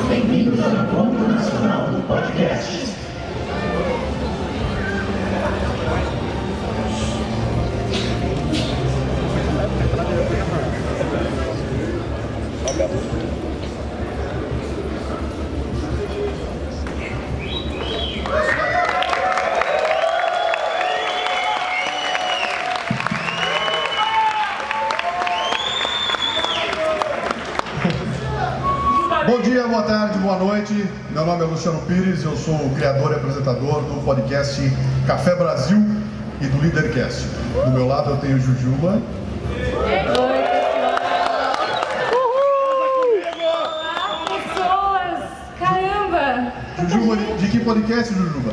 Bem-vindos ao encontro nacional do podcast. Bom dia, boa tarde, boa noite. Meu nome é Luciano Pires, eu sou o criador e apresentador do podcast Café Brasil e do Lidercast. Do meu lado eu tenho Jujuba. Oi, pessoal! Olá, pessoas! Caramba! Jujuba, de que podcast, Jujuba?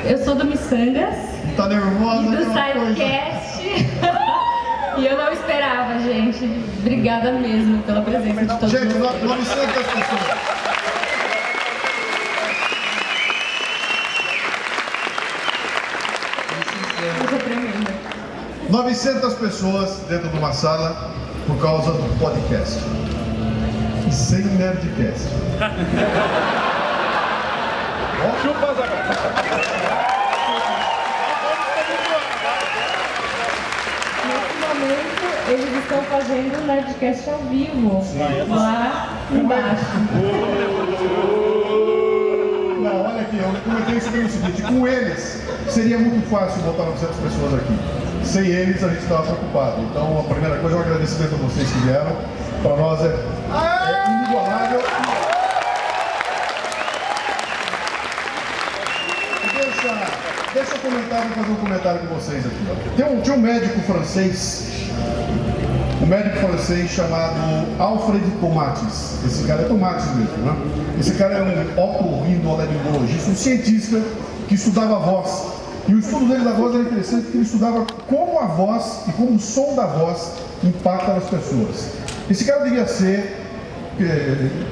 Eu sou do Missangas Tá nervosa? e do Aquela coisa. Sidecast. E eu não esperava, gente. Obrigada mesmo pela presença de todos Gente, vocês. 900 pessoas. Eu tô tremenda. 900 pessoas dentro de uma sala por causa do podcast. E sem Nerdcast. Nesse momento, eles estão fazendo o Nerdcast ao vivo, lá embaixo. Não, olha aqui, eu comentei isso o seguinte, com eles seria muito fácil botar 900 pessoas aqui. Sem eles a gente estava preocupado. Então a primeira coisa é um agradecimento a vocês que vieram. Para nós é inigualável. Deixa eu fazer um comentário com vocês aqui. Tinha um médico francês, chamado Alfred Tomates. Esse cara é Tomates mesmo, né? Esse cara é um otorrinolaringologista, um cientista que estudava a voz. E o estudo dele da voz era interessante porque ele estudava como a voz e como o som da voz impacta nas pessoas. Esse cara devia ser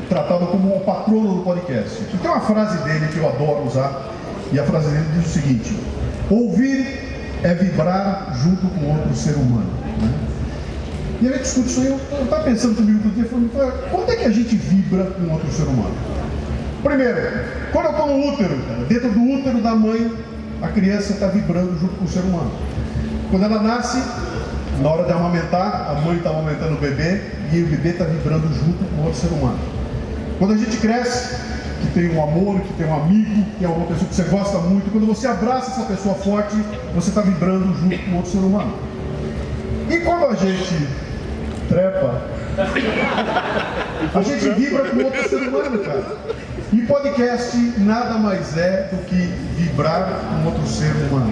tratado como o patrono do podcast. E tem uma frase dele que eu adoro usar, e a frase dele diz o seguinte: ouvir é vibrar junto com outro ser humano. Né? E a gente discute isso aí, eu estava pensando comigo outro dia, falando, quando é que a gente vibra com outro ser humano? Primeiro, quando eu estou no útero, cara, dentro do útero da mãe, a criança está vibrando junto com o ser humano. Quando ela nasce, na hora de amamentar, a mãe está amamentando o bebê e o bebê está vibrando junto com outro ser humano. Quando a gente cresce, que tem um amor, que tem um amigo, que é uma pessoa que você gosta muito, quando você abraça essa pessoa forte, você está vibrando junto com outro ser humano. E quando a gente trepa, a gente vibra com outro ser humano, cara. E podcast nada mais é do que vibrar com outro ser humano.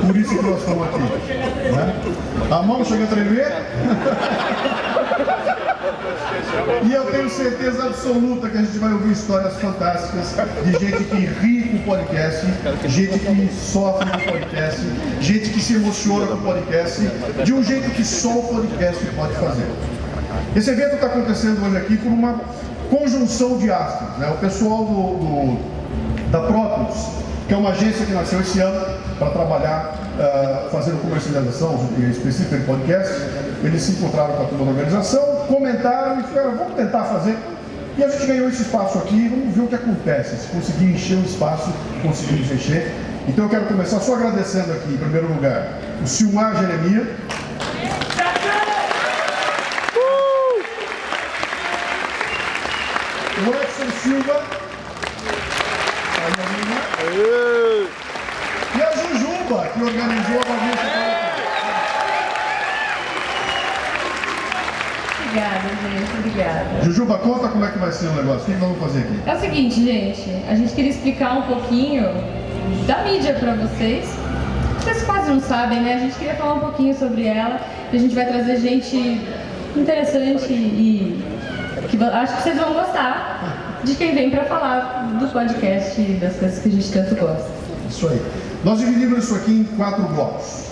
Por isso que nós estamos aqui. Né? A mão chega a tremer. E eu tenho certeza absoluta que a gente vai ouvir histórias fantásticas de gente que ri com o podcast, gente que sofre com o podcast, gente que se emociona com o podcast, de um jeito que só o podcast pode fazer. Esse evento está acontecendo hoje aqui por uma conjunção de astros. Né? O pessoal da Própolis, que é uma agência que nasceu esse ano para trabalhar fazendo comercialização específica de podcast, eles se encontraram com a turma da organização, comentaram e ficaram, vamos tentar fazer. E a gente ganhou esse espaço aqui, vamos ver o que acontece, se conseguir encher o espaço, conseguimos encher. Então eu quero começar só agradecendo aqui, em primeiro lugar, o Silmar Jeremia. O Edson Silva. E a Jujuba, que organizou a bagunça. Obrigada, gente. Obrigada. Jujuba, conta como é que vai ser o negócio. O que nós vamos fazer aqui? É o seguinte, gente. A gente queria explicar um pouquinho da mídia pra vocês. Vocês quase não sabem, né? A gente queria falar um pouquinho sobre ela. A gente vai trazer gente interessante e que acho que vocês vão gostar de quem vem pra falar do podcast e das coisas que a gente tanto gosta. Isso aí. Nós dividimos isso aqui em 4 blocos.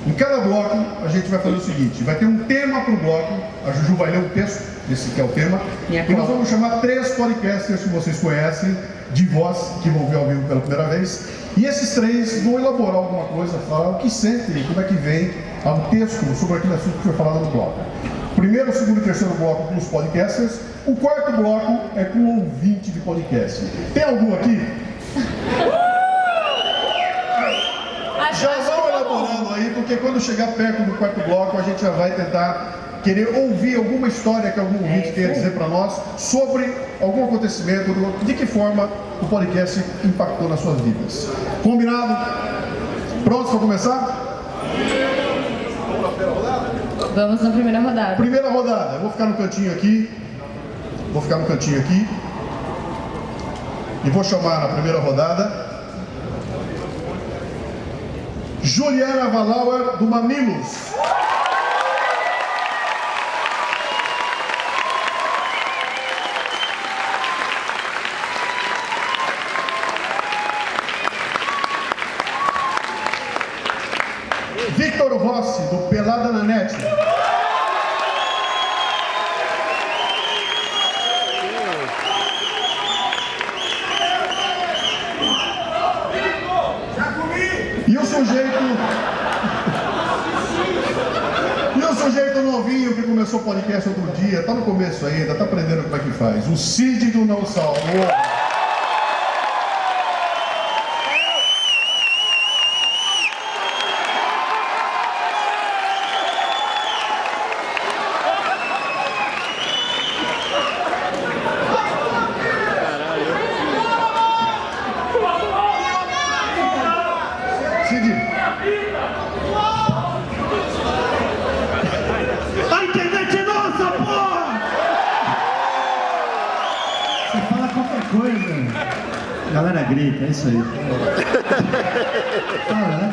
Em cada bloco, a gente vai fazer o seguinte, vai ter um tema para o bloco, a Juju vai ler um texto, esse que é o tema, e nós vamos chamar 3 podcasters que vocês conhecem, de voz, que vão ver ao vivo pela primeira vez, e esses 3 vão elaborar alguma coisa, falar o que sentem, como é que vem ao texto sobre aquele assunto que foi falado no bloco. Primeiro, segundo e terceiro bloco com os podcasters, o quarto bloco é com o ouvinte de podcast. Tem algum aqui? Já vão elaborando aí, porque quando chegar perto do quarto bloco, a gente já vai tentar querer ouvir alguma história que algum ouvinte tenha a dizer para nós sobre algum acontecimento, de que forma o podcast impactou nas suas vidas. Combinado? Prontos para começar? Vamos na primeira rodada. Primeira rodada, eu vou ficar no cantinho aqui. E vou chamar na primeira rodada Juliana Valauer, do Mamilos. Victor Rossi, do Pelada na Net. E o sujeito novinho que começou o podcast outro dia, tá no começo ainda, tá aprendendo como é que faz. O Cid do Não Salvo. A internet é nossa, porra! Você fala qualquer coisa. A galera grita, é isso aí.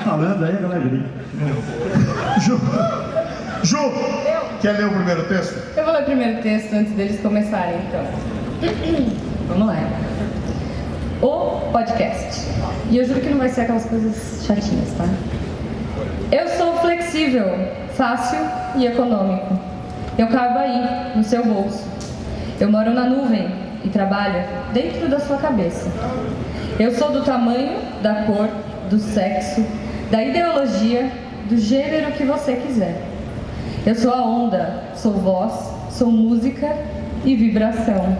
Falando aí, a galera grita. Ju, quer ler o primeiro texto? Eu vou ler o primeiro texto antes deles começarem, então. Vamos lá. O podcast. E eu juro que não vai ser aquelas coisas chatinhas, tá? Eu sou flexível, fácil e econômico. Eu cabo aí, no seu bolso. Eu moro na nuvem e trabalho dentro da sua cabeça. Eu sou do tamanho, da cor, do sexo, da ideologia, do gênero que você quiser. Eu sou a onda, sou voz, sou música e vibração.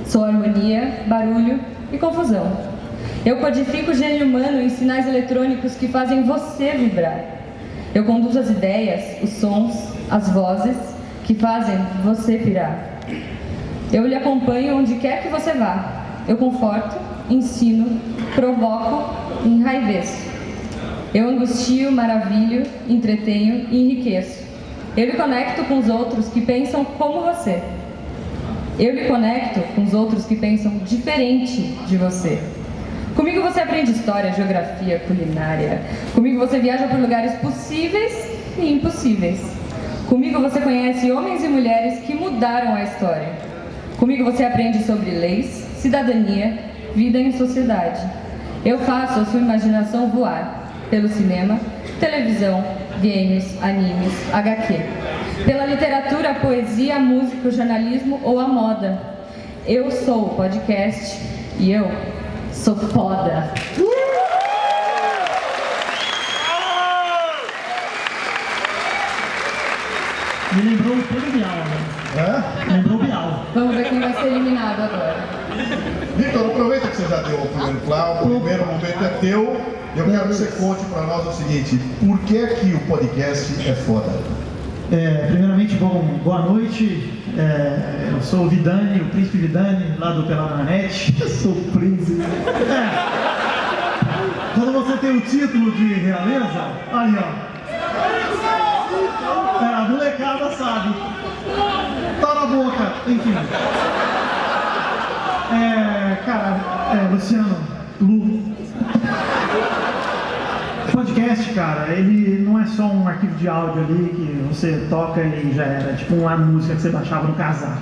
Sou harmonia, barulho e confusão. Eu codifico o gênio humano em sinais eletrônicos que fazem você vibrar. Eu conduzo as ideias, os sons, as vozes que fazem você pirar. Eu lhe acompanho onde quer que você vá. Eu conforto, ensino, provoco e enraiveço. Eu angustio, maravilho, entretenho e enriqueço. Eu lhe conecto com os outros que pensam como você. Eu lhe conecto com os outros que pensam diferente de você. Comigo você aprende história, geografia, culinária. Comigo você viaja por lugares possíveis e impossíveis. Comigo você conhece homens e mulheres que mudaram a história. Comigo você aprende sobre leis, cidadania, vida em sociedade. Eu faço a sua imaginação voar pelo cinema, televisão, games, animes, HQ. Pela literatura, a poesia, a música, o jornalismo ou a moda. Eu sou o podcast e eu sou foda. Me lembrou o Pedro Bial, né? Lembrou o Bial. Vamos ver quem vai ser eliminado agora. Victor, aproveita que você já deu o primeiro plano, o primeiro momento é teu. Eu quero que você conte para nós o seguinte: por que que o podcast é foda? Primeiramente, boa noite. Eu sou o Vidani, o príncipe Vidani, lá do Pelada na Net. Eu sou o príncipe. Quando você tem o título de realeza, ali ó. A molecada sabe. Tá na boca, enfim. Luciano, Lu. Podcast, cara, ele não é só um arquivo de áudio ali que você toca e já era, tipo uma música que você baixava no casaco.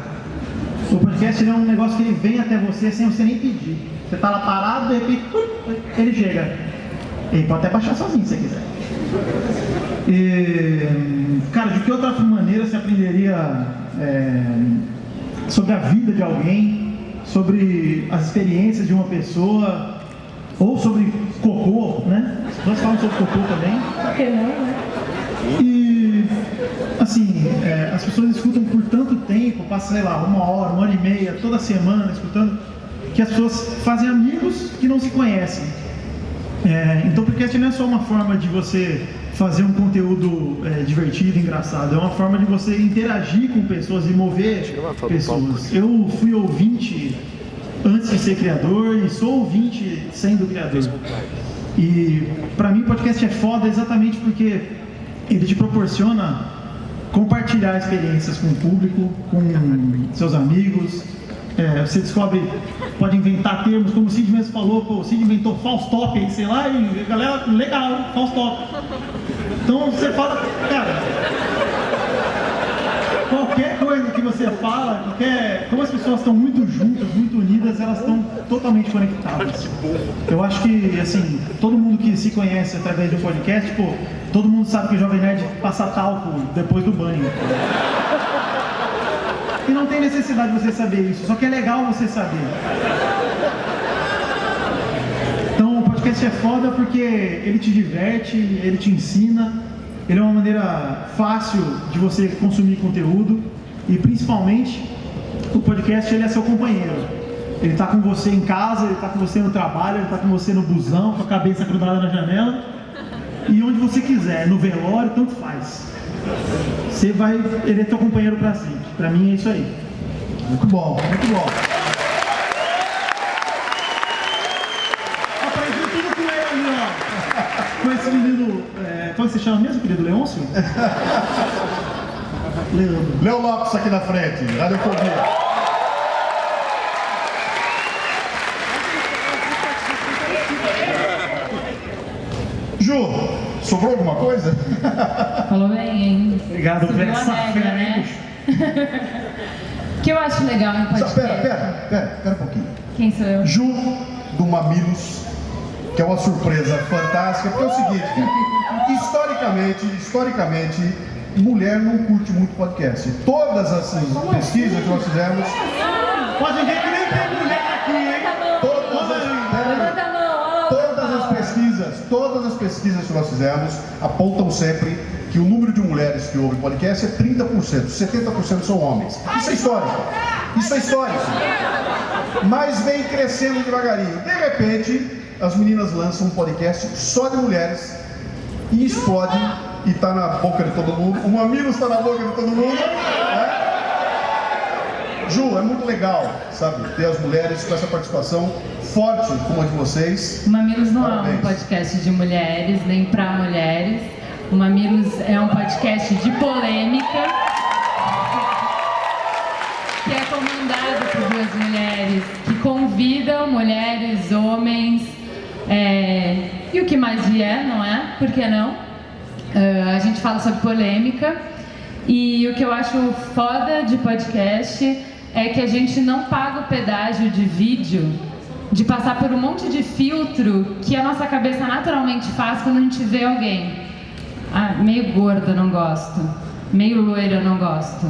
O podcast ele é um negócio que ele vem até você sem você nem pedir. Você tá lá parado, de repente, ele chega. Ele pode até baixar sozinho se você quiser. Cara, de que outra maneira você aprenderia sobre a vida de alguém, sobre as experiências de uma pessoa, ou sobre cocô, né? As pessoas falam sobre cocô também. Por que não, né? E, assim, as pessoas escutam por tanto tempo, passa, sei lá, 1 hora e meia, toda semana escutando, que as pessoas fazem amigos que não se conhecem. Então o podcast não é só uma forma de você fazer um conteúdo divertido, engraçado, é uma forma de você interagir com pessoas e mover pessoas. Eu fui ouvinte antes de ser criador e sou ouvinte sendo criador. E pra mim o podcast é foda exatamente porque ele te proporciona compartilhar experiências com o público, com seus amigos. Você descobre, pode inventar termos, como o Cid mesmo falou, o Cid inventou Faustop, sei lá, e a galera, legal, Faustop. Então você fala, cara, qualquer coisa que você fala, como as pessoas estão muito juntas, muito unidas, elas estão totalmente conectadas. Eu acho que, assim, todo mundo que se conhece através de um podcast, todo mundo sabe que o Jovem Nerd passa talco depois do banho. E não tem necessidade de você saber isso, só que é legal você saber. Então o podcast é foda porque ele te diverte, ele te ensina, ele é uma maneira fácil de você consumir conteúdo e principalmente o podcast ele é seu companheiro. Ele está com você em casa, ele está com você no trabalho, ele está com você no busão, com a cabeça grudada na janela e onde você quiser, no velório, tanto faz. Ele é teu companheiro para sempre. Para mim é isso aí. Muito bom, muito bom. Aprendi tudo com ele ali, ó. Com esse menino. Como você chama mesmo, querido? Leôncio? Leandro. Léo Lopes aqui na frente, Radiofobia. Ju, sobrou alguma coisa? Falou bem, hein? Obrigado por Subiu a essa regra, fera, hein, né? bicho? O que eu acho legal em podcast... Pera um pouquinho. Quem sou eu? Ju do Mamilos, que é uma surpresa fantástica, porque é o seguinte, cara, historicamente, mulher não curte muito podcast. Todas as pesquisas que nós fizemos, Pode ver que nem tem mulher aqui, hein? Levanta a mão, olha lá. todas as pesquisas que nós fizemos apontam sempre que o número de mulheres que ouvem podcast é 30%, 70% são homens. Isso é histórico. Mas vem crescendo devagarinho. De repente, as meninas lançam um podcast só de mulheres e explode e tá na boca de todo mundo. O Mamilos está na boca de todo mundo. Né? Ju, é muito legal, sabe, ter as mulheres com essa participação forte como a de vocês. O Mamilos não Parabéns. é um podcast de mulheres, nem pra mulheres. O Mamilos é um podcast de polêmica, que é comandado por duas mulheres, que convidam mulheres, homens, e o que mais vier, não é? Por que não? A gente fala sobre polêmica, e o que eu acho foda de podcast é que a gente não paga o pedágio de vídeo, de passar por um monte de filtro que a nossa cabeça naturalmente faz quando a gente vê alguém. Meio gorda, não gosto. Meio loira, não gosto.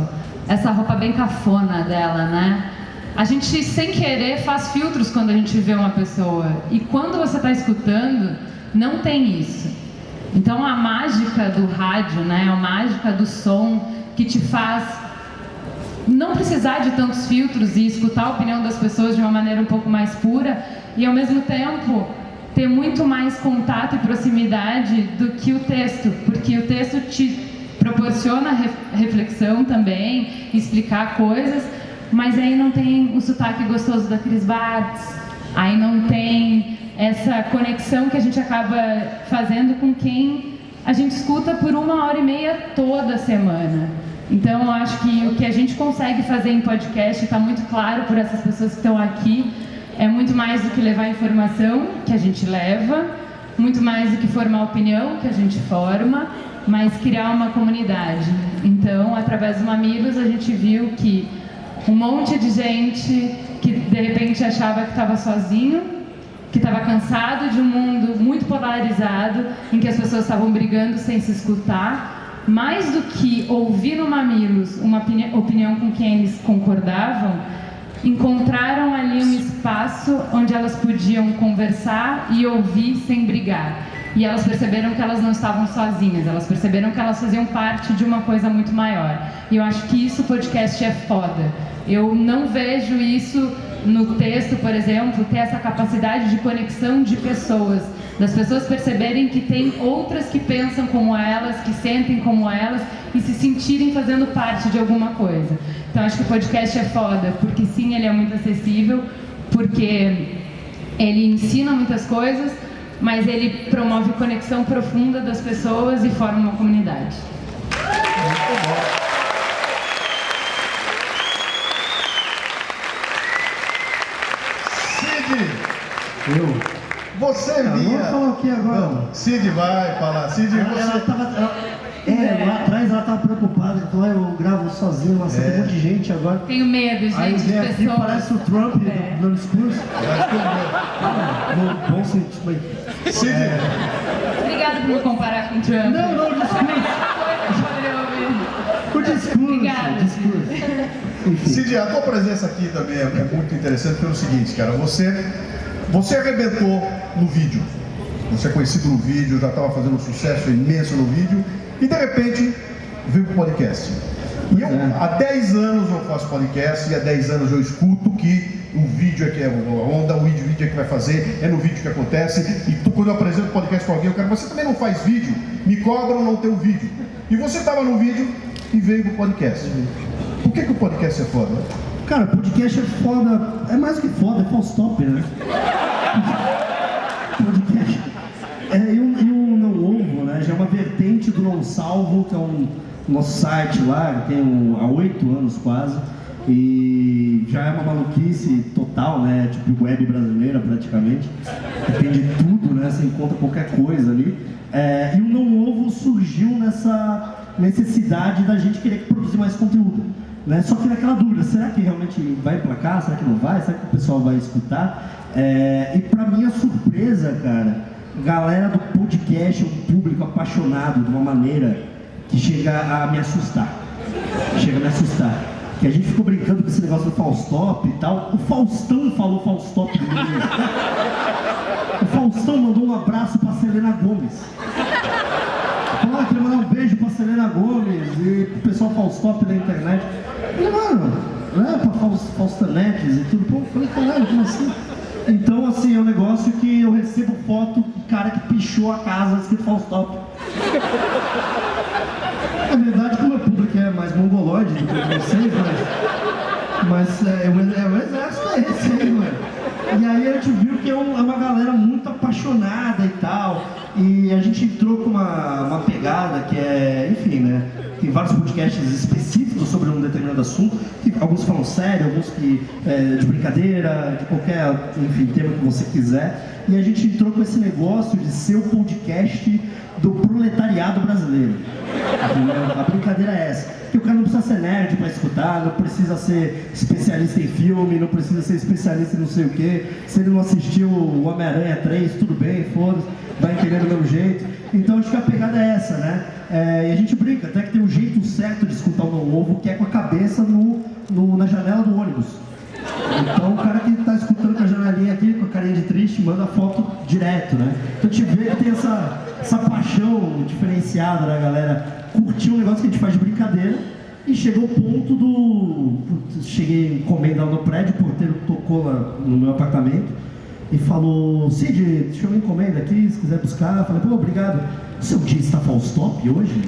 Essa roupa bem cafona dela, né? A gente, sem querer, faz filtros quando a gente vê uma pessoa. E quando você está escutando, não tem isso. Então, a mágica do rádio, né? A mágica do som que te faz não precisar de tantos filtros e escutar a opinião das pessoas de uma maneira um pouco mais pura e, ao mesmo tempo, ter muito mais contato e proximidade do que o texto, porque o texto te proporciona reflexão também, explicar coisas, mas aí não tem o sotaque gostoso da Cris Bartz, aí não tem essa conexão que a gente acaba fazendo com quem a gente escuta por 1h30 toda semana. Então, eu acho que o que a gente consegue fazer em podcast está muito claro por essas pessoas que estão aqui. É muito mais do que levar informação, que a gente leva, muito mais do que formar opinião, que a gente forma, mas criar uma comunidade. Então, através do Mamilos, a gente viu que um monte de gente que de repente achava que estava sozinho, que estava cansado de um mundo muito polarizado, em que as pessoas estavam brigando sem se escutar. Mais do que ouvir no Mamilos uma opinião com quem eles concordavam, encontraram ali um espaço onde elas podiam conversar e ouvir sem brigar. E elas perceberam que elas não estavam sozinhas, elas perceberam que elas faziam parte de uma coisa muito maior. E eu acho que isso, o podcast é foda. Eu não vejo isso no texto, por exemplo, ter essa capacidade de conexão de pessoas, das pessoas perceberem que tem outras que pensam como elas, que sentem como elas e se sentirem fazendo parte de alguma coisa. Então acho que o podcast é foda, porque sim, ele é muito acessível, porque ele ensina muitas coisas, mas ele promove conexão profunda das pessoas e forma uma comunidade. Muito bom. Eu? Você Não, via... vamos falar o que agora? Não, Cid vai falar. Cid, Ela você... tava. Lá atrás ela tava preocupada, então eu gravo sozinho, nossa, tem um monte de gente agora. Tenho medo, gente, Aí de vem aqui, pessoas. parece o Trump É. no discurso. No bom sentido. mas- Cid, Obrigada por me comparar com o Trump. Não, o discurso. O discurso. Obrigada. O discurso. Enfim. Cid, a tua presença aqui também é muito interessante pelo seguinte, cara. Você arrebentou no vídeo. Você é conhecido no vídeo, já estava fazendo um sucesso imenso no vídeo. E de repente, veio pro podcast. E eu, há 10 anos eu faço podcast e há 10 anos eu escuto que o vídeo é que é a onda, o vídeo é que vai fazer, é no vídeo que acontece. E quando eu apresento o podcast para alguém, eu quero, você também não faz vídeo? Me cobram não ter o vídeo. E você estava no vídeo e veio pro podcast. Por que o podcast é foda? Cara, podcast é foda, é mais do que foda, é false top, né? Podcast. Eu não ouvo, né? Já é uma vertente do Não Salvo, que é um nosso site lá, que tem há 8 anos quase. E já é uma maluquice total, né? Tipo web brasileira praticamente. Tem de tudo, né? Você encontra qualquer coisa ali. E o Não Ovo surgiu nessa necessidade da gente querer produzir mais conteúdo. Né? Só que naquela dúvida, será que realmente vai emplacar? Será que não vai? Será que o pessoal vai escutar? E pra minha surpresa, cara, a galera do podcast é um público apaixonado de uma maneira que chega a me assustar. Que a gente ficou brincando com esse negócio do Faustop e tal. O Faustão falou Faustop no meio. O Faustão mandou um abraço pra Selena Gomez. Falou que ele mandou um beijo pra Selena Gomez e pro pessoal Faustop da internet. Eu falei, mano, né, pra Faustanetes e tudo. Pô, eu falei, caralho, como assim? Então, assim, é um negócio que eu recebo foto do cara que pichou a casa escrito Faustop. Na verdade, como o meu público é mais mongolóide do que vocês, mas o exército é esse aí, mano. E aí a gente viu que é uma galera muito apaixonada e tal. E a gente entrou com uma pegada que é, enfim, né? Tem vários podcasts específicos sobre um determinado assunto, que alguns falam sério, alguns que de brincadeira, de qualquer, enfim, tema que você quiser. E a gente entrou com esse negócio de ser o podcast do proletariado brasileiro. A brincadeira é essa. Que o cara não precisa ser nerd para escutar, não precisa ser especialista em filme, não precisa ser especialista em não sei o quê. Se ele não assistiu o Homem-Aranha 3, tudo bem, foda-se, vai entender do mesmo jeito. Então acho que a pegada é essa, né? E a gente brinca, até que tem um jeito certo de escutar o Não Ovo, que é com a cabeça na janela do ônibus. Então o cara que tá escutando com a janelinha aqui, com a carinha de triste, manda a foto direto, né? Então a gente vê que tem essa paixão diferenciada da galera curtir um negócio que a gente faz de brincadeira. E chegou o ponto cheguei encomendar no prédio, o porteiro tocou lá no meu apartamento e falou, Cid, deixa eu me encomenda aqui, se quiser buscar. Eu falei, pô, obrigado. O seu dia está Faustop hoje?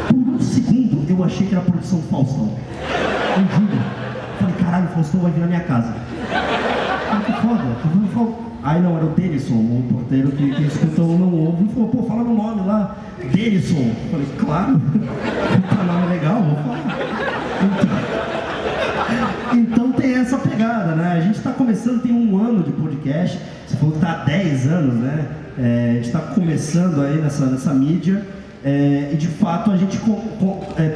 Por um segundo eu achei que era a produção do Faustão. Eu juro. Falei, caralho, o Faustão vai vir na minha casa. Falei, que foda. Aí não, era o Denison, o porteiro que escutou o Não Ovo. Ele falou, pô, fala meu nome lá. Denison. Falei, claro. O nome é legal, vou falar. Então tem essa pegada, né? A gente está começando, tem 1 ano de podcast. Você falou que está há 10 anos, né? A gente está começando aí nessa mídia. E de fato a gente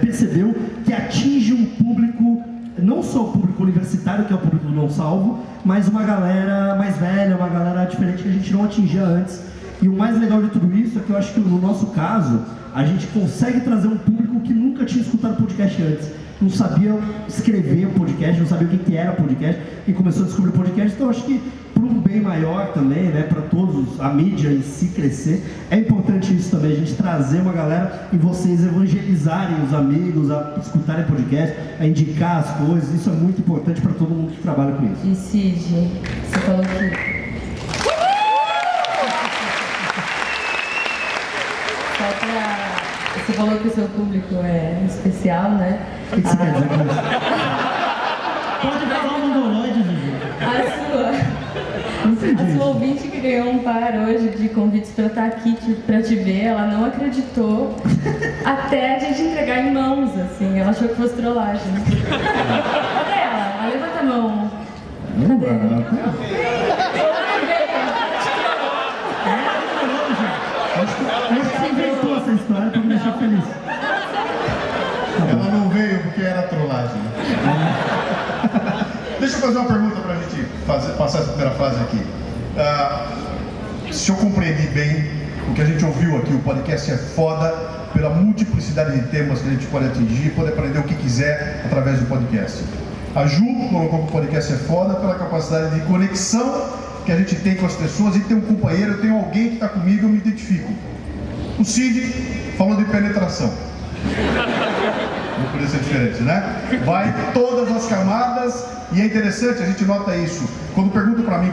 percebeu que atinge um público não só o público universitário, que é o público do Não Salvo, mas uma galera mais velha, uma galera diferente que a gente não atingia antes. E o mais legal de tudo isso é que eu acho que no nosso caso, a gente consegue trazer um público que nunca tinha escutado podcast antes. Não sabia escrever podcast, não sabia o que era podcast, e começou a descobrir podcast. Então eu acho que para um bem maior também, né, para todos, a mídia em si crescer, é importante isso também, a gente trazer uma galera e vocês evangelizarem os amigos, a escutarem podcast, a indicar as coisas. Isso é muito importante para todo mundo que trabalha com isso. E Cid, você falou que... Só pra... Você falou que o seu público é especial, né? O que você quer dizer com isso? Pode falar o mongoloide, Vivi. A sua ouvinte que ganhou um par hoje de convites para estar aqui para te ver, ela não acreditou até a gente entregar em mãos, assim. Ela achou que fosse trollagem. Cadê ela? Ela levanta a mão. Cadê? Acho que você inventou essa história para me deixar feliz. Ela não veio porque era trollagem. Deixa eu fazer uma pergunta para a gente passar essa primeira fase aqui. Se eu compreendi bem o que a gente ouviu aqui, o podcast é foda pela multiplicidade de temas que a gente pode atingir, pode aprender o que quiser através do podcast. A Ju colocou que o podcast é foda pela capacidade de conexão que a gente tem com as pessoas, e tem um companheiro, eu tenho alguém que está comigo, eu me identifico. O Cid falou de penetração. Não podia ser diferente, né? Vai todas as camadas, e é interessante, a gente nota isso. Quando perguntam para mim,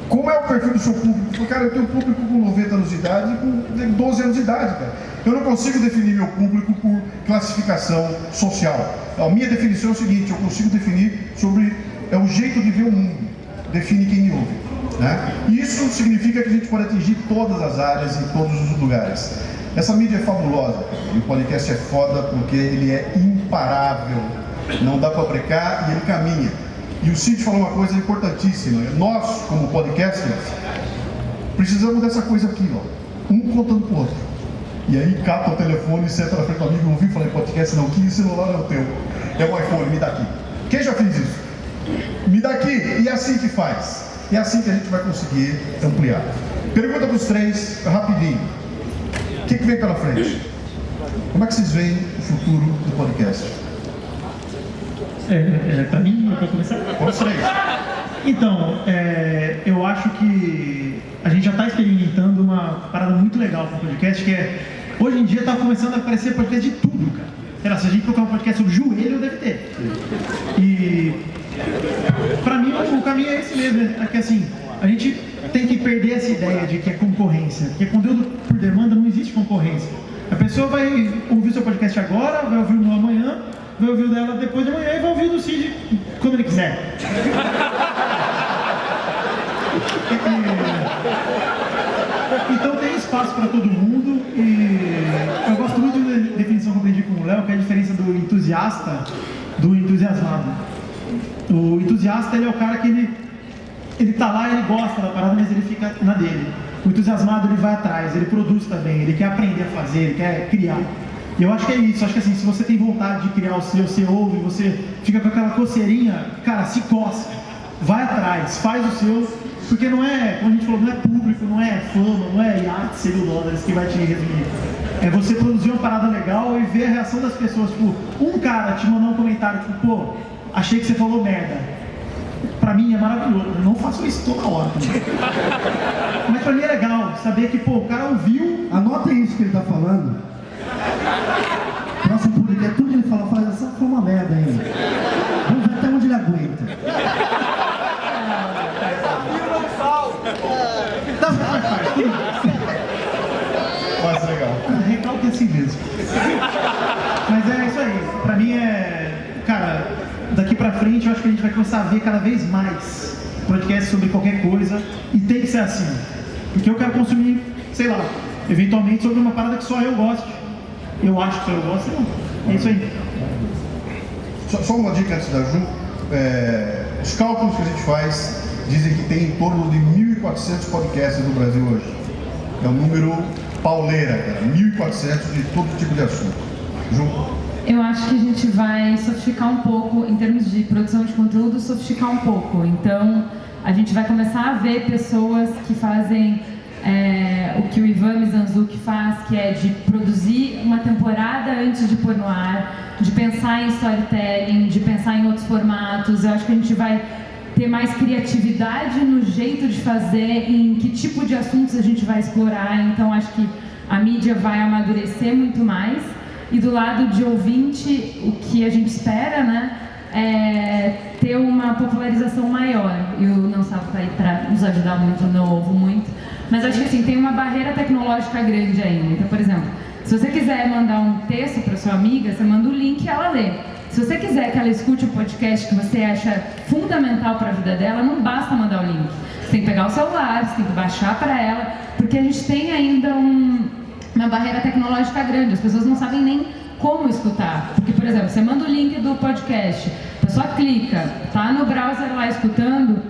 como é o perfil do seu público? Eu falo, cara, eu tenho um público com 90 anos de idade e com 12 anos de idade, cara. Eu não consigo definir meu público por classificação social. A minha definição é o seguinte, eu consigo definir sobre o jeito de ver o mundo. Define quem me ouve, né? Isso significa que a gente pode atingir todas as áreas e todos os lugares. Essa mídia é fabulosa, e o podcast é foda porque ele é imparável, não dá para brecar e ele caminha. E o Cid falou uma coisa importantíssima: nós, como podcasters, precisamos dessa coisa aqui, ó, um contando pro outro. E aí cata o telefone, senta na frente do amigo, ouviu, falei podcast não, que celular é o teu? É o iPhone, me dá aqui. Quem já fez isso? Me dá aqui, e é assim que faz. E é assim que a gente vai conseguir ampliar. Pergunta para os três, rapidinho. O que vem pela frente? Como é que vocês veem o futuro do podcast? Para mim, para começar? Para os três. Então, eu acho que a gente já está experimentando uma parada muito legal com o podcast, que é, hoje em dia está começando a aparecer podcast de tudo, cara. Sei lá, se a gente procurar um podcast sobre joelho, deve ter. E pra mim o caminho é esse mesmo, é que assim, a gente tem que perder essa ideia de que é concorrência, porque conteúdo por demanda não existe concorrência. A pessoa vai ouvir o seu podcast agora, vai ouvir o meu amanhã, vai ouvir o dela depois de amanhã e vai ouvir o do Cid quando ele quiser. Então tem espaço para todo mundo, e eu gosto muito da definição que eu aprendi com o Léo, que é a diferença do entusiasta do entusiasmado. O entusiasta, ele é o cara que ele tá lá, ele gosta da parada, mas ele fica na dele. O entusiasmado, ele vai atrás, ele produz também, ele quer aprender a fazer, ele quer criar. E eu acho que é isso, acho que assim, se você tem vontade de criar o seu, você ouve, você fica com aquela coceirinha, cara, se coça, vai atrás, faz o seu, porque não é, como a gente falou, não é público, não é fama, não é iate, $100 que vai te resumir. É você produzir uma parada legal e ver a reação das pessoas. Tipo, um cara te mandar um comentário, tipo, pô, achei que você falou merda. Pra mim é maravilhoso, eu não faço isso toda hora. Mas pra mim é legal saber que, pô, o cara ouviu. Anotem isso que ele tá falando. Próximo público, é tudo que ele fala, essa foi uma merda ainda. Vamos ver até onde ele aguenta. Não, faz, tudo bem. Mas legal. Recalque assim mesmo. Mas é isso aí. Pra mim cara, daqui pra frente eu acho que a gente vai começar a ver cada vez mais podcast sobre qualquer coisa, e tem que ser assim. Porque eu quero consumir, sei lá, eventualmente sobre uma parada que só eu gosto. Eu acho que só eu gosto, não. É isso aí. Só uma dica antes da Ju. Os cálculos que a gente faz dizem que tem em torno de 1.400 podcasts no Brasil hoje. É um número pauleira, cara. 1.400 de todo tipo de assunto. Ju? Eu acho que a gente vai sofisticar um pouco, em termos de produção de conteúdo, sofisticar um pouco. Então, a gente vai começar a ver pessoas que fazem o que o Ivan Mizanzuki faz, que é de produzir uma temporada antes de pôr no ar, de pensar em storytelling, de pensar em outros formatos. Eu acho que a gente vai ter mais criatividade no jeito de fazer, em que tipo de assuntos a gente vai explorar. Então, acho que a mídia vai amadurecer muito mais. E do lado de ouvinte, o que a gente espera, né, é ter uma popularização maior. E o Não Salvo está aí para nos ajudar muito, não ouvo muito. Mas acho que assim, tem uma barreira tecnológica grande ainda. Então, por exemplo, se você quiser mandar um texto para sua amiga, você manda o link e ela lê. Se você quiser que ela escute o podcast que você acha fundamental para a vida dela, não basta mandar o link. Você tem que pegar o celular, você tem que baixar para ela, porque a gente tem ainda uma barreira tecnológica grande. As pessoas não sabem nem como escutar. Porque, por exemplo, você manda o link do podcast, a pessoa clica, tá no browser lá escutando,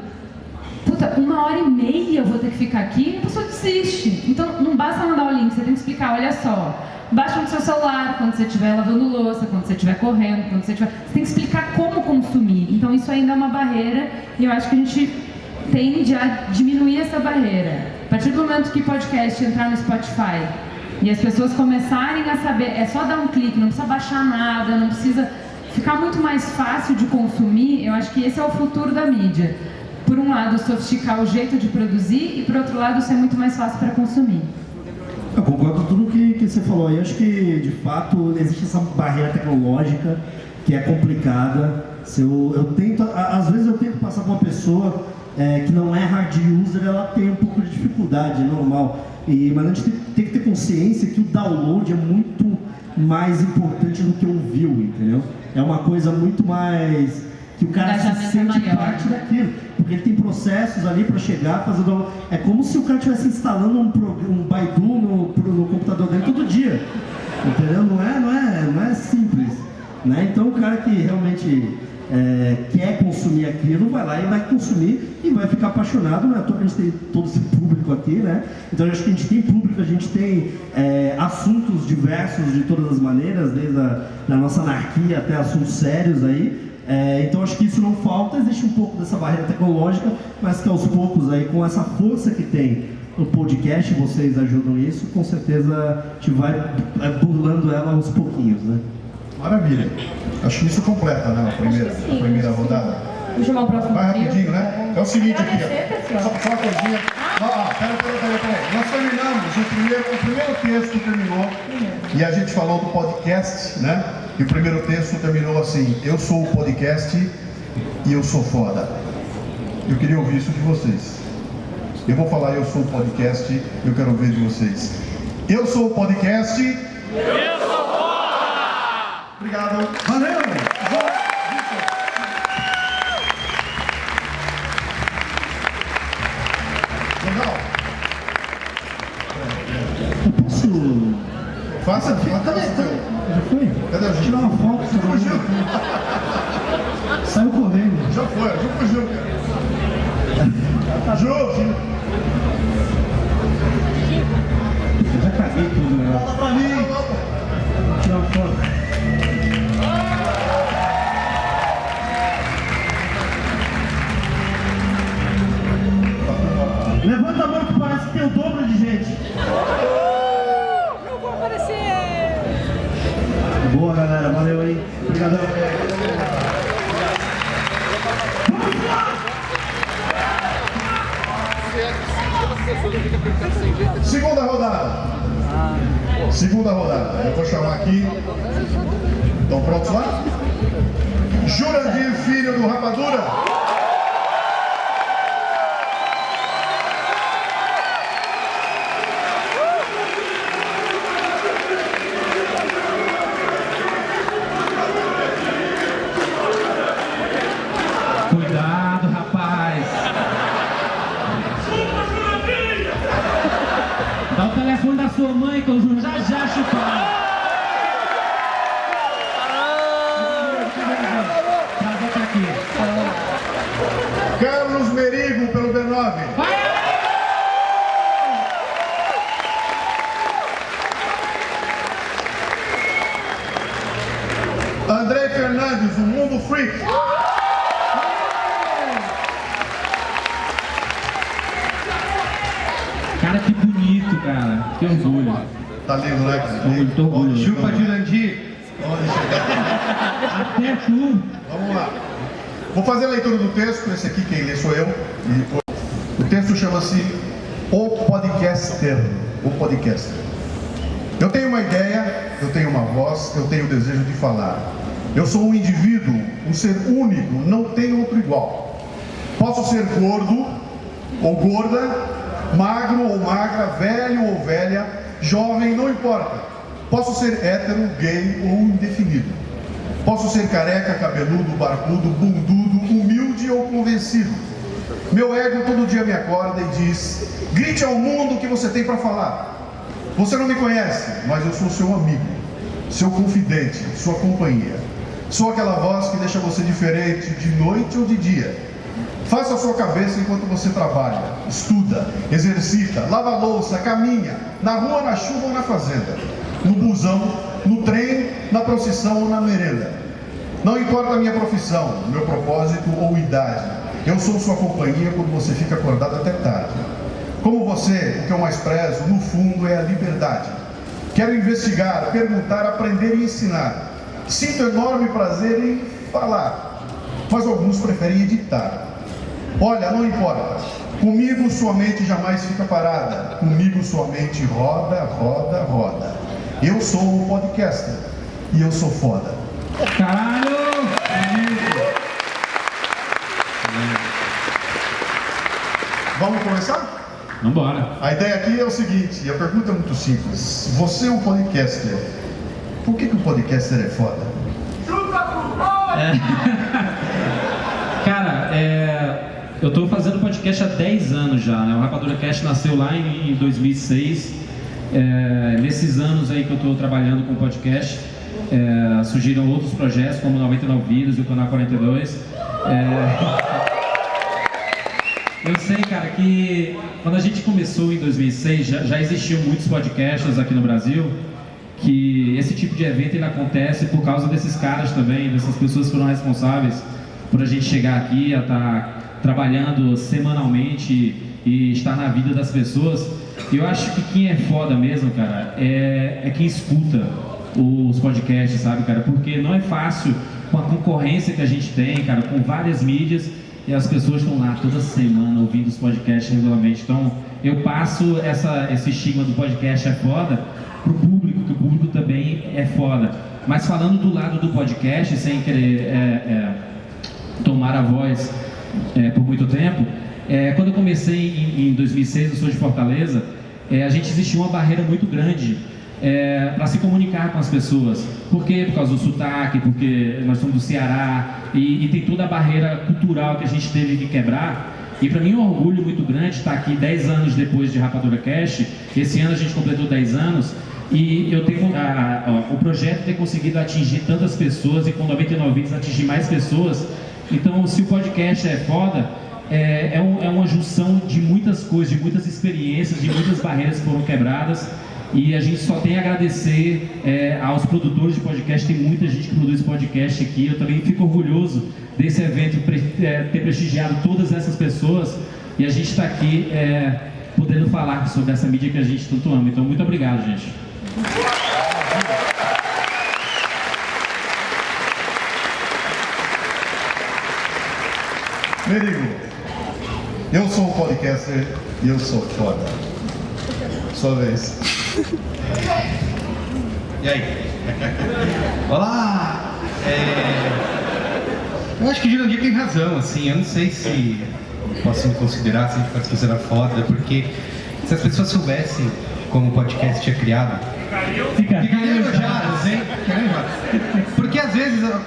puta, 1h30 eu vou ter que ficar aqui, a pessoa desiste. Então, não basta mandar o link, você tem que explicar, olha só, baixa no seu celular quando você estiver lavando louça, quando você estiver correndo, quando você estiver... Você tem que explicar como consumir. Então, isso ainda é uma barreira e eu acho que a gente tende a diminuir essa barreira. A partir do momento que o podcast entrar no Spotify e as pessoas começarem a saber, é só dar um clique, não precisa baixar nada, não precisa ficar muito mais fácil de consumir. Eu acho que esse é o futuro da mídia. Por um lado, sofisticar o jeito de produzir e, por outro lado, ser muito mais fácil para consumir. Eu concordo com tudo que você falou aí. Acho que, de fato, existe essa barreira tecnológica que é complicada. Eu tento, às vezes eu tento passar para uma pessoa que não é hard user, ela tem um pouco de dificuldade, é normal. Mas a gente tem que ter consciência que o download é muito mais importante do que o view, entendeu? É uma coisa muito mais... que o cara se sente parte daquilo. Porque ele tem processos ali para chegar, fazer o download. É como se o cara estivesse instalando um Baidu no computador dele todo dia. Entendeu? Não é simples. Né? Então o cara que realmente quer consumir aquilo, vai lá e vai consumir e vai ficar apaixonado, né? A gente tem todo esse público aqui, né? Então eu acho que a gente tem público, a gente tem assuntos diversos de todas as maneiras, desde da nossa anarquia até assuntos sérios aí. Então acho que isso não falta, existe um pouco dessa barreira tecnológica, mas que aos poucos aí, com essa força que tem no podcast, vocês ajudam nisso, com certeza a gente vai burlando ela aos pouquinhos, né? Maravilha. Acho que isso completa, né, a primeira rodada. Vou chamar o próximo. Vai rapidinho, né? É o seguinte aqui, Agradecer, só uma coisinha. Peraí. Nós terminamos, o primeiro texto terminou, e a gente falou do podcast, né? E o primeiro texto terminou assim: eu sou o podcast e eu sou foda. Eu queria ouvir isso de vocês. Eu vou falar eu sou o podcast e eu quero ouvir de vocês. Eu sou o podcast. Eu sou foda! Obrigado. Valeu! Legal? Eu posso... Faça, Cadê? o teu. Já foi? Cadê a gente? Tirar uma foto. Fugiu. Saiu correndo. Já foi, Ju fugiu, cara. Ju! Eu já caguei tudo, né? Fala pra mim! Tirar uma foto. Levanta a mão que parece que tem o dobro de gente. Não vou aparecer! Boa, galera. Valeu aí. Obrigadão. Segunda rodada. Eu vou chamar aqui. Estão prontos lá? Jurandir Filho do Rapadura. Cuidado, rapaz. Dá o telefone da sua mãe que o Júnior já chupar. Traz aqui. Freak. Cara, que bonito, cara. Que orgulho. Tá lindo, né? Tô muito orgulhoso. Chupa, Jurandir. Até tu. Vamos lá. Vou fazer a leitura do texto. Esse aqui quem lê sou eu. O texto chama-se O Podcaster. O Podcaster. Eu tenho uma ideia, eu tenho uma voz, eu tenho o desejo de falar. Eu sou um indivíduo, um ser único, não tenho outro igual. Posso ser gordo ou gorda, magro ou magra, velho ou velha, jovem, não importa. Posso ser hétero, gay ou indefinido. Posso ser careca, cabeludo, barbudo, bundudo, humilde ou convencido. Meu ego todo dia me acorda e diz: grite ao mundo o que você tem para falar. Você não me conhece, mas eu sou seu amigo, seu confidente, sua companhia. Sou aquela voz que deixa você diferente de noite ou de dia. Faça a sua cabeça enquanto você trabalha, estuda, exercita, lava a louça, caminha, na rua, na chuva ou na fazenda, no busão, no trem, na procissão ou na merenda. Não importa a minha profissão, meu propósito ou idade, eu sou sua companhia quando você fica acordado até tarde. Como você, o que eu mais prezo, no fundo, é a liberdade. Quero investigar, perguntar, aprender e ensinar. Sinto enorme prazer em falar, mas alguns preferem editar. Olha, não importa. Comigo sua mente jamais fica parada. Comigo sua mente roda, roda, roda. Eu sou um podcaster e eu sou foda. Caralho! Vamos começar? Vambora. A ideia aqui é o seguinte, e a pergunta é muito simples. Você é um podcaster. Por que o podcaster é foda? Cara, eu tô fazendo podcast há 10 anos já, né? O Rapadura Cast nasceu lá em 2006. Nesses anos aí que eu tô trabalhando com podcast, surgiram outros projetos como 99 Vidas e o Canal 42. Eu sei, cara, que quando a gente começou em 2006, já existiam muitos podcasts aqui no Brasil, que esse tipo de evento ele acontece por causa desses caras também, dessas pessoas que foram responsáveis por a gente chegar aqui, a estar trabalhando semanalmente e estar na vida das pessoas. E eu acho que quem é foda mesmo, cara, é quem escuta os podcasts, sabe, cara? Porque não é fácil com a concorrência que a gente tem, cara, com várias mídias, e as pessoas estão lá toda semana ouvindo os podcasts regularmente. Então, eu passo esse estigma do podcast é foda pro público, que o público também é foda. Mas falando do lado do podcast, sem querer tomar a voz por muito tempo, quando eu comecei em 2006, eu sou de Fortaleza, a gente existia uma barreira muito grande para se comunicar com as pessoas. Por quê? Por causa do sotaque, porque nós somos do Ceará e tem toda a barreira cultural que a gente teve que quebrar. E para mim é um orgulho muito grande estar aqui 10 anos depois de Rapadura Cast. Esse ano a gente completou 10 anos e eu tenho o projeto ter conseguido atingir tantas pessoas e com 99 vídeos atingir mais pessoas. Então, se o podcast é foda, é uma junção de muitas coisas, de muitas experiências, de muitas barreiras que foram quebradas. E a gente só tem a agradecer aos produtores de podcast. Tem muita gente que produz podcast aqui. Eu também fico orgulhoso desse evento ter prestigiado todas essas pessoas. E a gente está aqui podendo falar sobre essa mídia que a gente tanto ama. Então, muito obrigado, gente. Merigo, eu sou um podcaster e eu sou foda. Sua vez. E aí? Olá! Eu acho que o Jurandir tem razão, assim, eu não sei se posso me considerar, se a gente pode se considerar foda, porque se as pessoas soubessem como o podcast é criado, ficariam enojadas, hein? Porque às vezes, não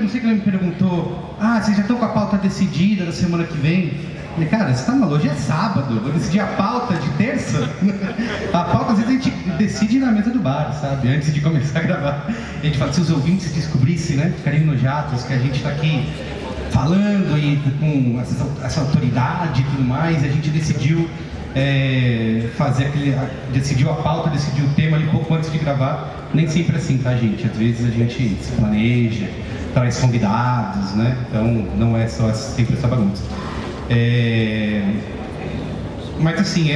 sei quem me perguntou, vocês já estão com a pauta decidida da semana que vem? Eu falei, cara, você tá maluco? Hoje é sábado, vou decidir a pauta de terça. A pauta às vezes a gente decide na mesa do bar, sabe? Antes de começar a gravar. A gente fala, se os ouvintes descobrissem, né? Ficariam enojados que a gente tá aqui falando e com essa autoridade e tudo mais. A gente decidiu decidiu a pauta, decidiu o tema ali pouco antes de gravar. Nem sempre assim, tá, gente? Às vezes a gente se planeja, traz convidados, né? Então não é só sempre essa bagunça. Mas assim,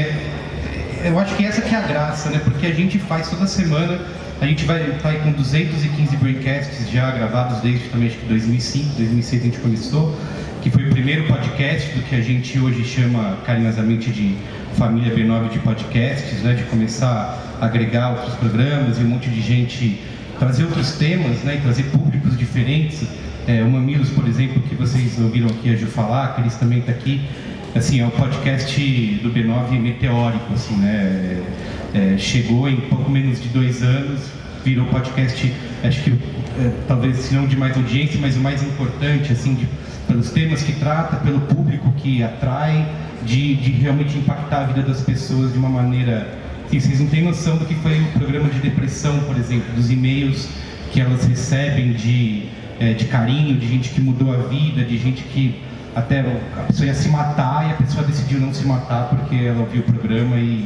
eu acho que essa que é a graça, né? Porque a gente faz toda semana, a gente vai estar com 215 Braincasts já gravados desde também acho que 2005, 2006 a gente começou, que foi o primeiro podcast do que a gente hoje chama carinhosamente de família B9 de podcasts, né? De começar a agregar outros programas e um monte de gente trazer outros temas, né? E trazer públicos diferentes. O Mamilos, por exemplo, que vocês ouviram aqui a Ju falar, que eles também está aqui. Assim, é o podcast do B9 meteórico, assim, né? Chegou em pouco menos de 2 anos, virou podcast, acho que talvez se não de mais audiência, mas o mais importante, assim, pelos temas que trata, pelo público que atrai, de realmente impactar a vida das pessoas de uma maneira... Assim, vocês não têm noção do que foi o programa de depressão, por exemplo, dos e-mails que elas recebem de carinho, de gente que mudou a vida, de gente que até a pessoa ia se matar e a pessoa decidiu não se matar porque ela ouviu o programa e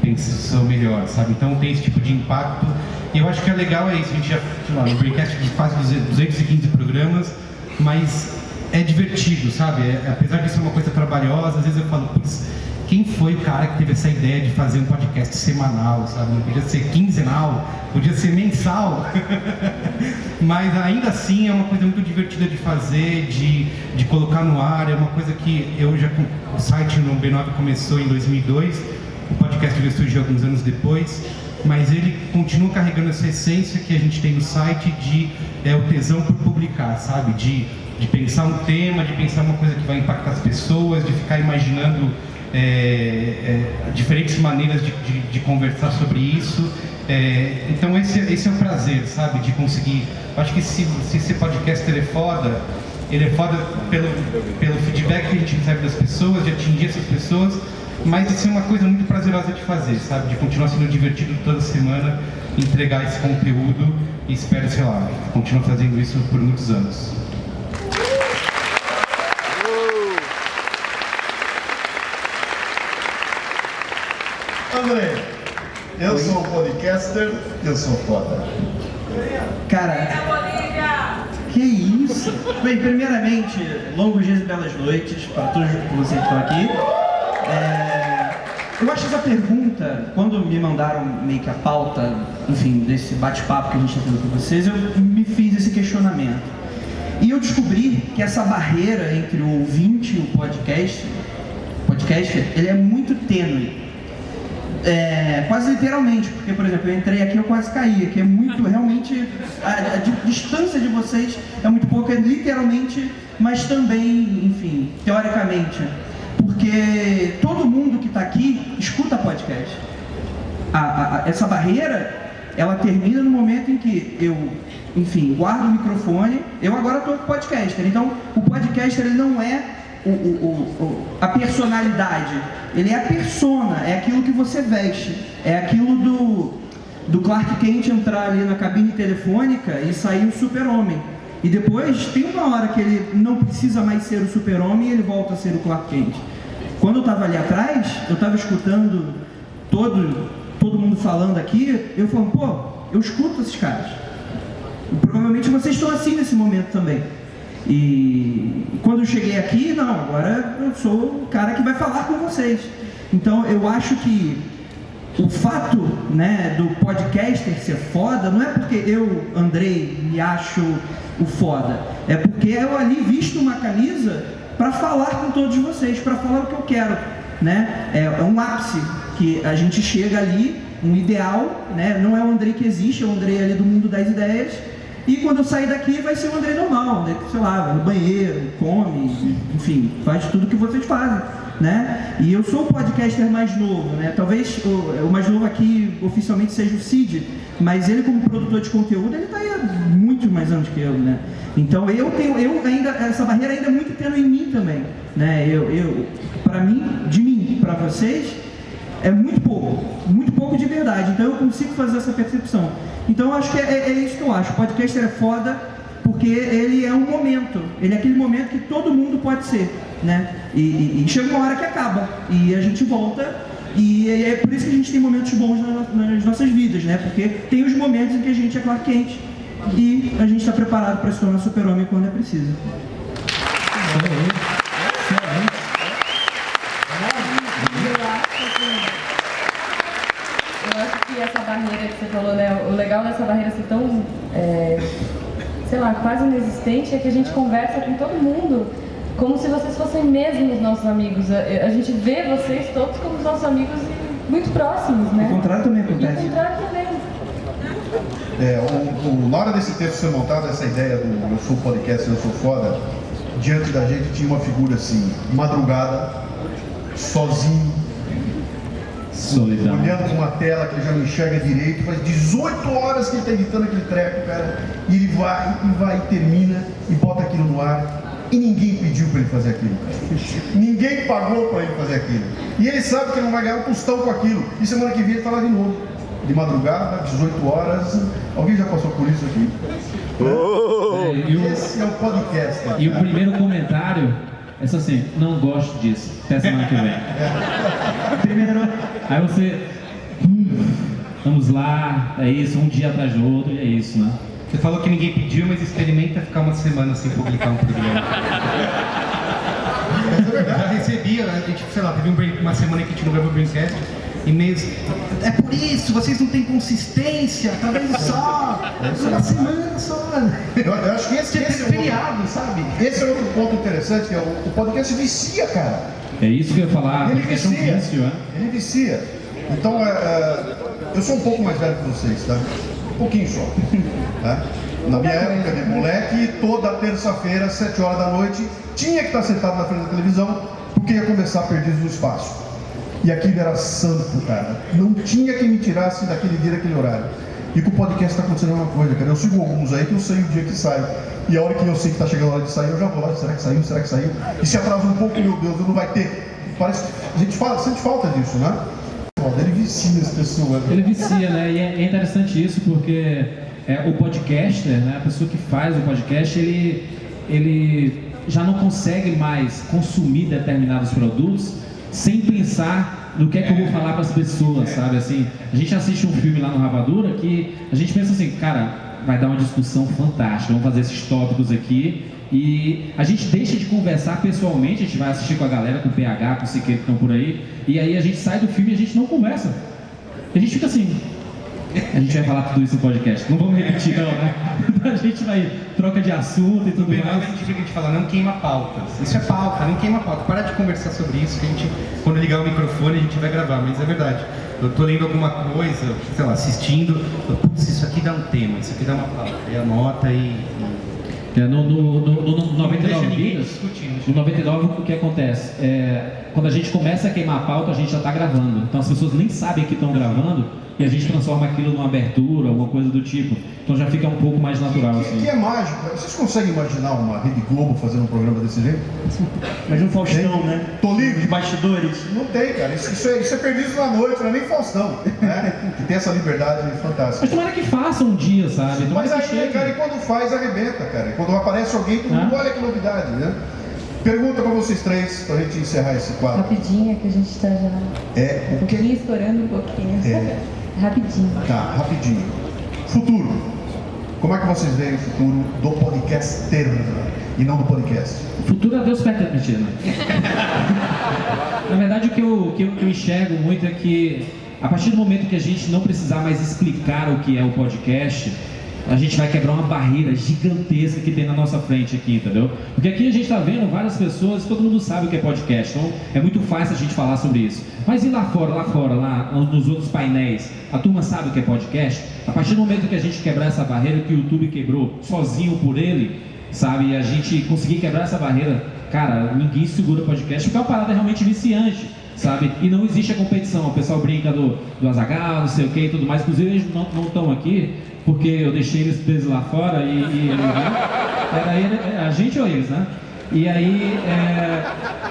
pensou melhor, sabe? Então tem esse tipo de impacto e eu acho que é legal isso, a gente já, sei lá, no Braincast de quase 215 programas, mas é divertido, sabe? Apesar de ser uma coisa trabalhosa, às vezes eu falo, putz, quem foi o cara que teve essa ideia de fazer um podcast semanal, sabe? Não podia ser quinzenal, podia ser mensal. Mas ainda assim é uma coisa muito divertida de fazer, de colocar no ar. É uma coisa que o site no B9 começou em 2002, o podcast já surgiu alguns anos depois, mas ele continua carregando essa essência que a gente tem no site de o tesão por publicar, sabe? De pensar um tema, de pensar uma coisa que vai impactar as pessoas, de ficar imaginando diferentes maneiras de conversar sobre isso. Então esse é o prazer, sabe, de conseguir. Acho que se esse podcaster é foda, ele é foda pelo feedback que a gente recebe das pessoas, de atingir essas pessoas, mas de ser uma coisa muito prazerosa de fazer, sabe, de continuar sendo divertido toda semana, entregar esse conteúdo e espero, sei lá, continuar fazendo isso por muitos anos. André, eu sou um podcaster, eu sou foda. Cara, que isso? Bem, primeiramente, longos dias e belas noites para todos vocês que estão aqui. Eu acho essa pergunta, quando me mandaram meio que a pauta, enfim, desse bate-papo que a gente está tendo com vocês, eu me fiz esse questionamento. E eu descobri que essa barreira entre o ouvinte e o podcaster, ele é muito tênue. Quase literalmente, porque, por exemplo, eu entrei aqui e eu quase caí, que é muito, realmente, a distância de vocês é muito pouca, literalmente, mas também, enfim, teoricamente, porque todo mundo que está aqui escuta podcast. Essa barreira, ela termina no momento em que eu, enfim, guardo o microfone, eu agora estou com podcaster, então o podcaster ele não é a personalidade, ele é a persona, é aquilo que você veste, é aquilo do Clark Kent entrar ali na cabine telefônica e sair o super-homem. E depois tem uma hora que ele não precisa mais ser o super-homem e ele volta a ser o Clark Kent. Quando eu estava ali atrás, eu estava escutando todo mundo falando aqui, eu falando, pô, eu escuto esses caras. E provavelmente vocês estão assim nesse momento também. E quando eu cheguei aqui, não, agora eu sou o cara que vai falar com vocês. Então eu acho que o fato, né, do podcaster ser foda não é porque eu, Andrei, me acho o foda, é porque eu ali visto uma camisa para falar com todos vocês, para falar o que eu quero, né? É um ápice que a gente chega ali, um ideal, né? Não é o Andrei que existe, é o Andrei ali do mundo das ideias. E quando eu sair daqui vai ser o Andrei normal, né? Sei lá, vai no banheiro, come, enfim, faz tudo que vocês fazem, né? E eu sou o podcaster mais novo, né? Talvez o mais novo aqui oficialmente seja o Cid, mas ele como produtor de conteúdo, ele tá aí há muito mais anos que eu, né? Então eu ainda, essa barreira ainda é muito tênue em mim também, né? Para mim, de mim, para vocês, é muito pouco de verdade, então eu consigo fazer essa percepção. Então eu acho que é isso que eu acho, o podcaster é foda porque ele é um momento, ele é aquele momento que todo mundo pode ser, né? E chega uma hora que acaba, e a gente volta, e é por isso que a gente tem momentos bons nas nossas vidas, né? Porque tem os momentos em que a gente é Clark Kent, e a gente está preparado para se tornar super-homem quando é preciso. Eu acho que essa barreira que você falou, né? O legal dessa barreira ser tão, sei lá, quase inexistente é que a gente conversa com todo mundo como se vocês fossem mesmo os nossos amigos. A gente vê vocês todos como os nossos amigos e muito próximos, né? O contrário também E o acontece. contrário também. Na hora desse texto ser montado, essa ideia do eu sou podcast, eu sou foda, diante da gente tinha uma figura assim, madrugada, sozinho, Solidão. olhando para uma tela que ele já não enxerga direito, faz 18 horas que ele está editando aquele treco, cara, e ele vai e termina e bota aquilo no ar. E ninguém pediu para ele fazer aquilo, cara. Ninguém pagou para ele fazer aquilo. E ele sabe que ele não vai ganhar um tostão com aquilo. E semana que vem ele está lá de novo. De madrugada, 18 horas. Alguém já passou por isso aqui? Esse é o podcast. Cara. E o primeiro comentário é só assim, não gosto disso, até semana que vem. Primeiro, Aí você, vamos lá, é isso, um dia atrás do outro, e é isso, né? Você falou que ninguém pediu, mas experimenta ficar uma semana sem publicar um programa. Eu já recebi, a gente, sei lá, teve uma semana que a gente não gravou o Braincast, e-mails. É por isso, vocês não têm consistência, tá vendo só? Uma semana só. Eu acho que esse é feriado, sabe? Esse é outro ponto interessante, que é o podcast vicia, cara. É isso que eu ia falar, Ele porque é um vicia. vício, né? Ele vicia. Então, eu sou um pouco mais velho que vocês, tá? Um pouquinho só. Tá? Na minha época de moleque, toda terça-feira, às 7 horas da noite, tinha que estar sentado na frente da televisão, porque ia começar Perdidos no Espaço. E aquilo era santo, cara. Não tinha quem me tirasse daquele dia, daquele horário. E com o podcast está acontecendo a mesma coisa, cara. Eu sigo alguns aí que eu sei o dia que sai. E a hora que eu sei que está chegando a hora de sair, eu já vou lá. Será que saiu? Será que saiu? E se atrasa um pouco, meu Deus, não vai ter. Parece que a gente sente falta disso, né? Ele vicia as pessoas. Ele vicia, né? E é interessante isso porque o podcaster, né? A pessoa que faz o podcast, ele já não consegue mais consumir determinados produtos sem pensar no que é que eu vou falar para as pessoas, sabe? Assim, a gente assiste um filme lá no Rapadura que a gente pensa assim, cara, vai dar uma discussão fantástica, vamos fazer esses tópicos aqui e a gente deixa de conversar pessoalmente, a gente vai assistir com a galera, com o PH, com o Siqueira que estão por aí, e aí a gente sai do filme e a gente não conversa. A gente fica assim, a gente vai falar tudo isso no podcast, não vamos repetir não, né? A gente vai, troca de assunto e tudo Bem, mais. a gente fala, não queima pauta. Isso é pauta, não queima pauta. Para de conversar sobre isso, que a gente, quando ligar o microfone, a gente vai gravar, mas é verdade. Eu tô lendo alguma coisa, sei lá, assistindo, putz, isso aqui dá um tema, isso aqui dá uma pauta. E anota No 99 deixa ninguém Vidas, discutir, né? no 99 o que acontece? Quando a gente começa a queimar a pauta, a gente já está gravando. Então as pessoas nem sabem que estão gravando e a gente transforma aquilo numa abertura, alguma coisa do tipo. Então já fica um pouco mais natural assim. Que é mágico. Vocês conseguem imaginar uma Rede Globo fazendo um programa desse jeito? imagina um Faustão, né? Tô livre. De bastidores. Não tem, cara. Isso é Perdidos na Noite, não é nem Faustão. Né? Que tem essa liberdade fantástica. Mas tomara que faça um dia, sabe? Tomara Mas que aí, chegue. cara, e quando faz, arrebenta, cara. E quando aparece alguém, todo mundo olha que novidade, né? Pergunta pra vocês três, pra gente encerrar esse quadro. Rapidinho, que a gente está já É um pouquinho estourando um pouquinho. É. Rapidinho. Tá, rapidinho. Futuro. Como é que vocês veem o futuro do podcaster e não do podcast? Futuro a Deus pertence, mentira, né? Na verdade, o que eu enxergo muito é que a partir do momento que a gente não precisar mais explicar o que é o podcast, a gente vai quebrar uma barreira gigantesca que tem na nossa frente aqui, entendeu? Porque aqui a gente está vendo várias pessoas, todo mundo sabe o que é podcast, então é muito fácil a gente falar sobre isso. Mas e lá fora, lá nos outros painéis, a turma sabe o que é podcast? A partir do momento que a gente quebrar essa barreira que o YouTube quebrou sozinho por ele, sabe? E a gente conseguir quebrar essa barreira, cara, ninguém segura podcast, porque é uma parada realmente viciante, sabe? E não existe a competição, o pessoal brinca do Azaghal, não sei o que e tudo mais, inclusive eles não estão aqui, porque eu deixei eles presos lá fora era a gente ou eles, né? E aí,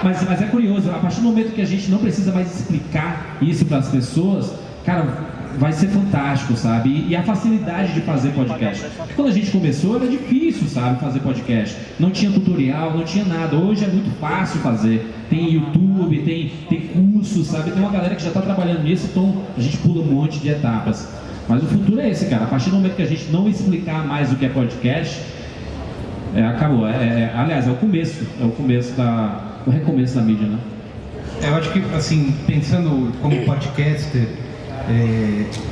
mas é curioso, a partir do momento que a gente não precisa mais explicar isso para as pessoas, cara, vai ser fantástico, sabe? E a facilidade de fazer podcast. Quando a gente começou era difícil, sabe, fazer podcast. Não tinha tutorial, não tinha nada. Hoje é muito fácil fazer. Tem YouTube, tem cursos, sabe? Tem uma galera que já está trabalhando nisso, então a gente pula um monte de etapas. Mas o futuro é esse, cara. A partir do momento que a gente não explicar mais o que é podcast, acabou. Aliás, é o começo o recomeço da mídia, né? Eu acho que, assim, pensando como podcaster,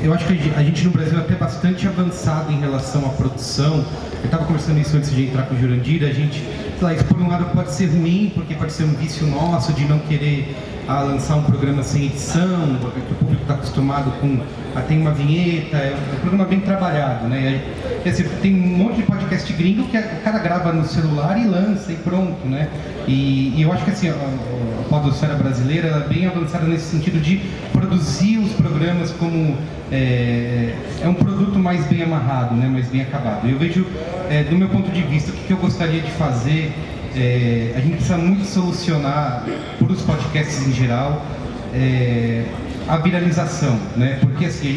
eu acho que a gente no Brasil é até bastante avançado em relação à produção. Eu estava conversando isso antes de entrar com o Jurandir. A gente, sei lá, isso por um lado pode ser ruim, porque pode ser um vício nosso de não querer lançar um programa sem edição, porque o público está acostumado com... tem uma vinheta, é um programa bem trabalhado, né? Assim, tem um monte de podcast gringo que o cara grava no celular e lança e pronto, né? E eu acho que assim, a podosfera brasileira ela é bem avançada nesse sentido de produzir os programas como um produto mais bem amarrado, né? Mais bem acabado. Eu vejo, do meu ponto de vista, o que eu gostaria de fazer, a gente precisa muito solucionar, por os podcasts em geral, a viralização, né? Porque assim,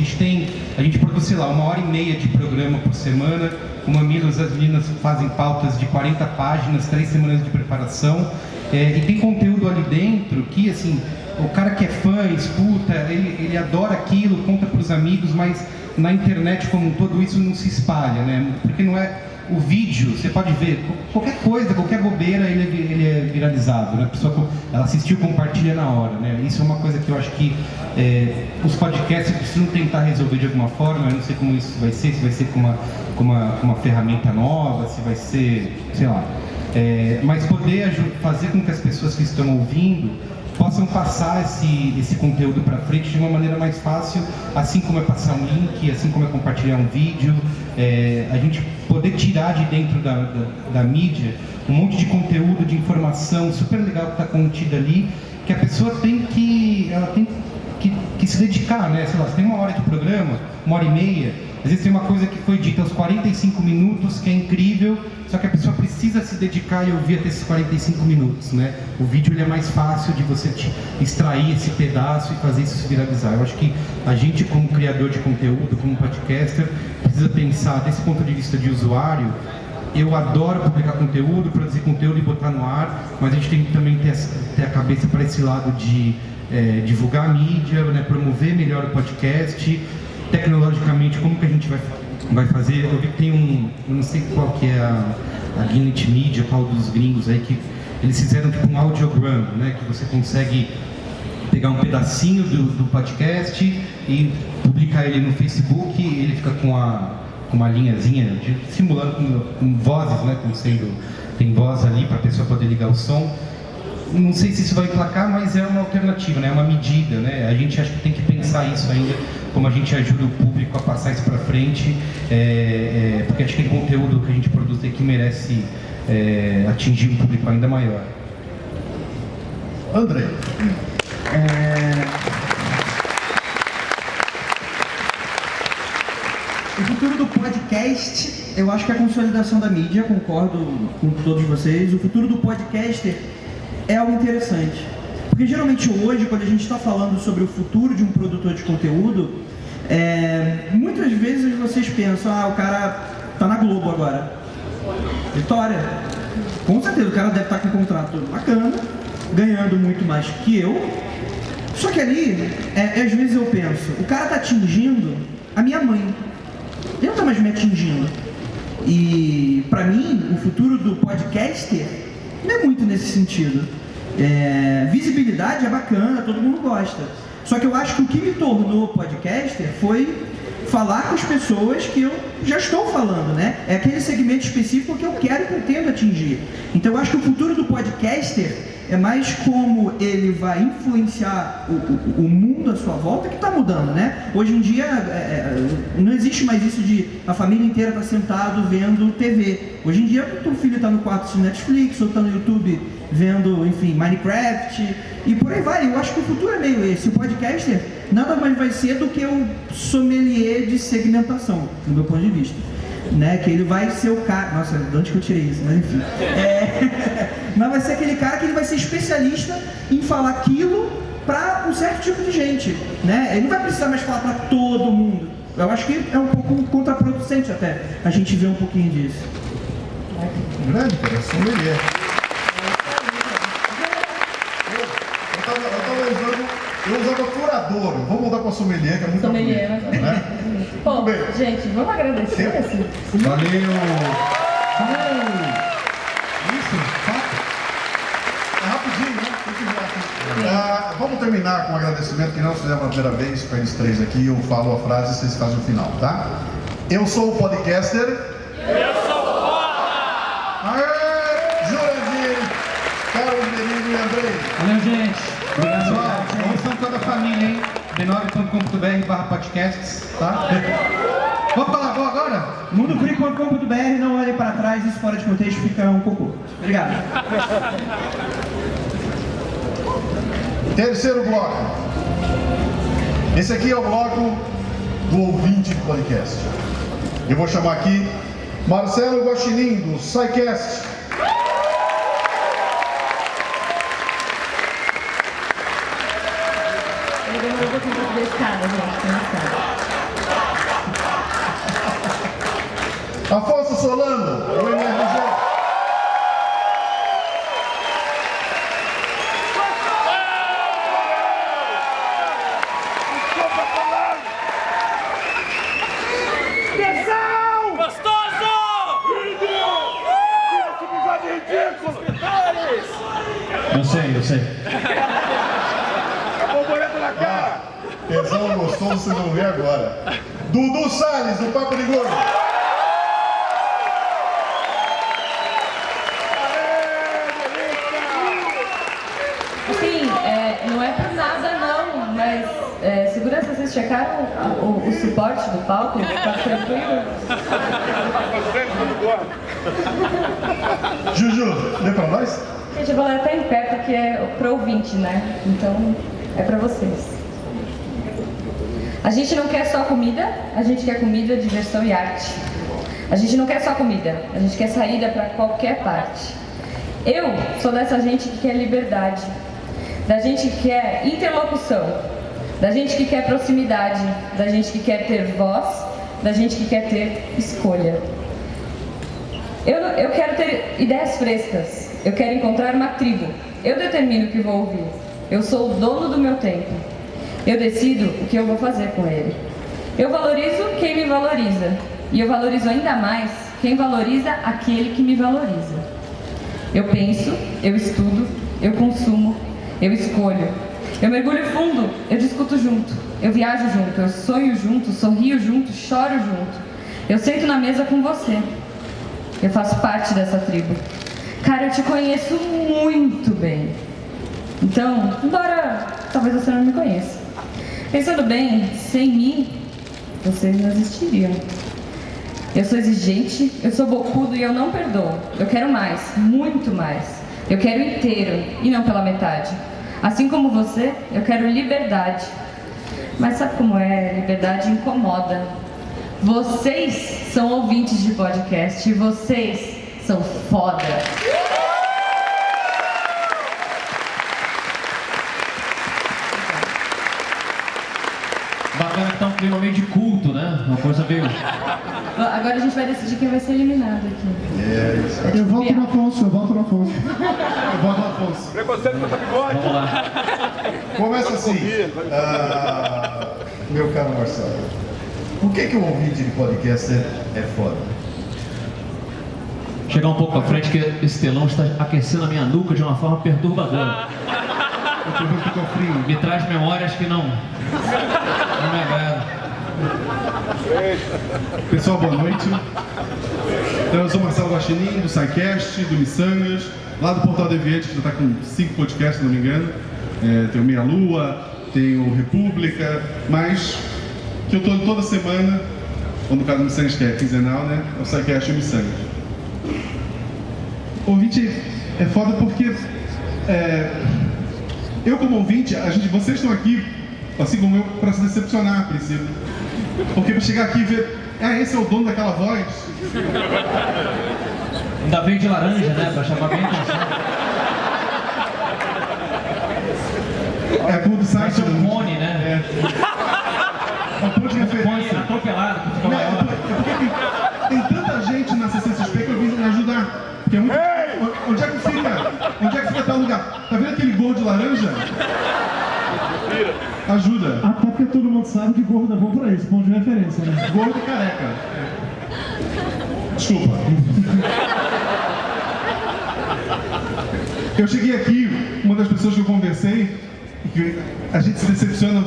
a gente produz, sei lá, 1h30 de programa por semana, o Mamilos, as meninas fazem pautas de 40 páginas, 3 semanas de preparação, e tem conteúdo ali dentro que, assim, o cara que é fã, escuta, ele adora aquilo, conta para os amigos, mas na internet como um todo isso não se espalha, né? Porque não é... O vídeo, você pode ver, qualquer coisa, qualquer bobeira, ele é viralizado, né? A pessoa, ela assistiu, compartilha na hora, né? Isso é uma coisa que eu acho que os podcasts precisam tentar resolver de alguma forma. Eu não sei como isso vai ser, se vai ser com uma ferramenta nova, se vai ser, sei lá. Mas poder fazer com que as pessoas que estão ouvindo possam passar esse conteúdo para frente de uma maneira mais fácil, assim como é passar um link, assim como é compartilhar um vídeo, a gente poder tirar de dentro da mídia um monte de conteúdo, de informação super legal que está contida ali, que a pessoa tem que se dedicar, né? Sei lá, você tem 1 hora de programa, 1h30, às vezes tem uma coisa que foi dita aos 45 minutos, que é incrível, só que a pessoa precisa se dedicar e ouvir até esses 45 minutos, né? O vídeo ele é mais fácil de você extrair esse pedaço e fazer isso se viralizar. Eu acho que a gente, como criador de conteúdo, como podcaster, precisa pensar desse ponto de vista de usuário. Eu adoro publicar conteúdo, produzir conteúdo e botar no ar, mas a gente tem que também ter a cabeça para esse lado de divulgar a mídia, né? Promover melhor o podcast, tecnologicamente, como que a gente vai fazer. Eu vi que tem eu não sei qual que é a Gimlet Media, qual dos gringos aí, que eles fizeram tipo um audiogram, né? Que você consegue pegar um pedacinho do podcast e publicar ele no Facebook, e ele fica com uma linhazinha, simulando com vozes, né? Tem voz ali para a pessoa poder ligar o som. Não sei se isso vai emplacar, mas é uma alternativa, né? É uma medida, né? A gente acha que tem que pensar isso ainda, como a gente ajuda o público a passar isso para frente, porque acho que tem conteúdo que a gente produz aqui que merece atingir um público ainda maior. André. O futuro do podcast, eu acho que é a consolidação da mídia, concordo com todos vocês. O futuro do podcaster é algo interessante, porque geralmente hoje, quando a gente está falando sobre o futuro de um produtor de conteúdo, muitas vezes vocês pensam, o cara tá na Globo agora, Vitória, com certeza o cara deve estar com um contrato bacana, ganhando muito mais que eu, só que ali, às vezes eu penso, o cara tá atingindo a minha mãe, ele não tá mais me atingindo, e pra mim, o futuro do podcaster não é muito nesse sentido. Visibilidade é bacana, todo mundo gosta. Só que eu acho que o que me tornou podcaster foi falar com as pessoas que eu já estou falando, né? É aquele segmento específico que eu quero e pretendo atingir. Então eu acho que o futuro do podcaster é mais como ele vai influenciar o mundo à sua volta, que está mudando, né? Hoje em dia não existe mais isso de a família inteira estar sentado vendo TV. Hoje em dia o filho está no quarto assistindo Netflix, ou está no YouTube vendo, enfim, Minecraft, e por aí vai. Eu acho que o futuro é meio esse. O podcaster nada mais vai ser do que um sommelier de segmentação, do meu ponto de vista. Né, que ele vai ser o cara... Nossa, de onde que eu tirei isso? Mas enfim. Mas vai ser aquele cara que ele vai ser especialista em falar aquilo para um certo tipo de gente. Né? Ele não vai precisar mais falar para todo mundo. Eu acho que é um pouco contraproducente até a gente ver um pouquinho disso. Grande, cara, sommelier. Eu tava usando Eu usava curador. Vou mudar pra sommelier, que é muito Sommelier, bonito, né? né? Bom, bem. gente, vamos agradecer esse. Valeu! Isso, fato. É rapidinho, né? Tem que ir rápido. Vamos terminar com um agradecimento que nós fizemos a primeira vez com eles três aqui. Eu falo a frase e vocês fazem o final, tá? Eu sou o podcaster. Eu sou foda! Jurandir, Carlos Benigno e Andrei. Valeu, gente. Obrigado. Pessoal, ouçam toda a família, hein? b9.com.br/podcasts, tá? Vamos falar boa agora? Mundofree.com.br, não olhem para trás, isso fora de contexto fica um cocô. Obrigado. Terceiro bloco. Esse aqui é o bloco do ouvinte do podcast. Eu vou chamar aqui Marcelo Guaxinim, do SciCast. Ele demorou um pouquinho pra ver escada, gente, tem escada. Afonso Solano, do MRG. Gostoso! Que bigode ridículo! Eu sei. A borboleta na cara! Tesão gostoso, você não vê agora. Dudu Salles, do Papo de Gordo. Assim, não é por nada não, mas segurança, vocês checaram o suporte do palco? Tá tranquilo? Juju, lê pra nós? Gente, eu vou ler até em pé porque é pro ouvinte, né? Então, é pra vocês. A gente não quer só comida, a gente quer comida, diversão e arte. A gente não quer só comida, a gente quer saída pra qualquer parte. Eu sou dessa gente que quer liberdade, da gente que quer interlocução, da gente que quer proximidade, da gente que quer ter voz, da gente que quer ter escolha. Eu quero ter ideias frescas, eu quero encontrar uma tribo, eu determino o que vou ouvir, eu sou o dono do meu tempo, eu decido o que eu vou fazer com ele. Eu valorizo quem me valoriza, e eu valorizo ainda mais quem valoriza aquele que me valoriza. Eu penso, eu estudo, eu consumo, eu escolho. Eu mergulho fundo, eu discuto junto, eu viajo junto, eu sonho junto, sorrio junto, choro junto. Eu sento na mesa com você. Eu faço parte dessa tribo. Cara, eu te conheço muito bem. Então, embora talvez você não me conheça. Pensando bem, sem mim, vocês não existiriam. Eu sou exigente, eu sou bocudo e eu não perdoo. Eu quero mais, muito mais. Eu quero inteiro e não pela metade. Assim como você, eu quero liberdade. Mas sabe como é? Liberdade incomoda. Vocês são ouvintes de podcast e vocês são foda. Bacana que tá um clima meio de culto, né? Uma coisa meio... Agora a gente vai decidir quem vai ser eliminado aqui. É isso aí. Eu volto no Afonso. Eu voto no Afonso. Preconceito com essa bigode! Vamos lá. Começa assim. Meu caro Marcelo, por que o ouvinte de podcast é foda? Chegar um pouco pra frente que esse telão está aquecendo a minha nuca de uma forma perturbadora. Me traz memórias que não me agradam. Pessoal, boa noite. Então, eu sou Marcelo Guaxinim, do SciCast, do Missangas, lá do Portal Deviante, que já está com 5 podcasts, se não me engano. Tem o Meia Lua, tem o República, mas que eu estou toda semana, ou no caso do Missangas, que é quinzenal, né? É o SciCast e o Missangas. Ouvinte é foda porque eu como ouvinte, vocês estão aqui, assim como eu, para se decepcionar a princípio. Porque para chegar aqui e ver, esse é o dono daquela voz. Ainda veio de laranja, né? Pra chamar bem atenção. É tudo site. Parece um cone, né? É um ponto de referência. Cone atropelado, que fica Não, maior. porque tem tanta gente na CCXP que eu vim ajudar. Que é muito... Onde é que fica tal lugar? Tá vendo aquele gol de laranja? Ajuda. Até porque todo mundo sabe que gordo é bom pra isso, ponto de referência, né? Gordo e careca. Desculpa. Eu cheguei aqui, uma das pessoas que eu conversei, que a gente se decepciona.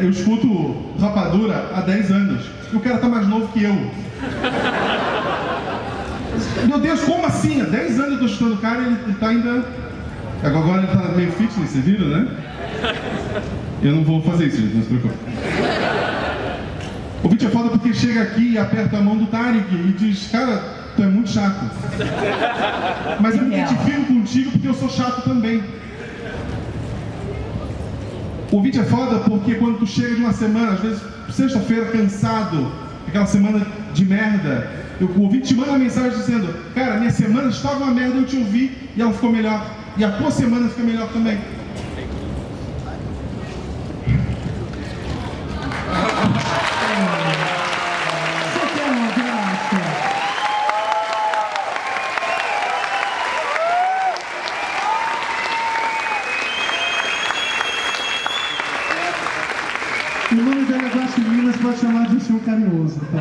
Eu escuto Rapadura há 10 anos. E o cara tá mais novo que eu. Meu Deus, como assim? Há 10 anos eu tô escutando o cara e ele tá ainda... Agora ele tá meio fitness, você viram, né? Eu não vou fazer isso, gente, não se preocupe. O vídeo é foda porque chega aqui e aperta a mão do Tarek e diz, cara, tu é muito chato. Mas eu me identifico contigo porque eu sou chato também. O vídeo é foda porque quando tu chega de uma semana, às vezes sexta-feira cansado, aquela semana de merda, o ouvinte te manda uma mensagem dizendo, cara, minha semana estava uma merda, eu te ouvi e ela ficou melhor. E a tua semana fica melhor também. O nome dela é Guaxinina, você pode chamar de senhor carinhoso, tá?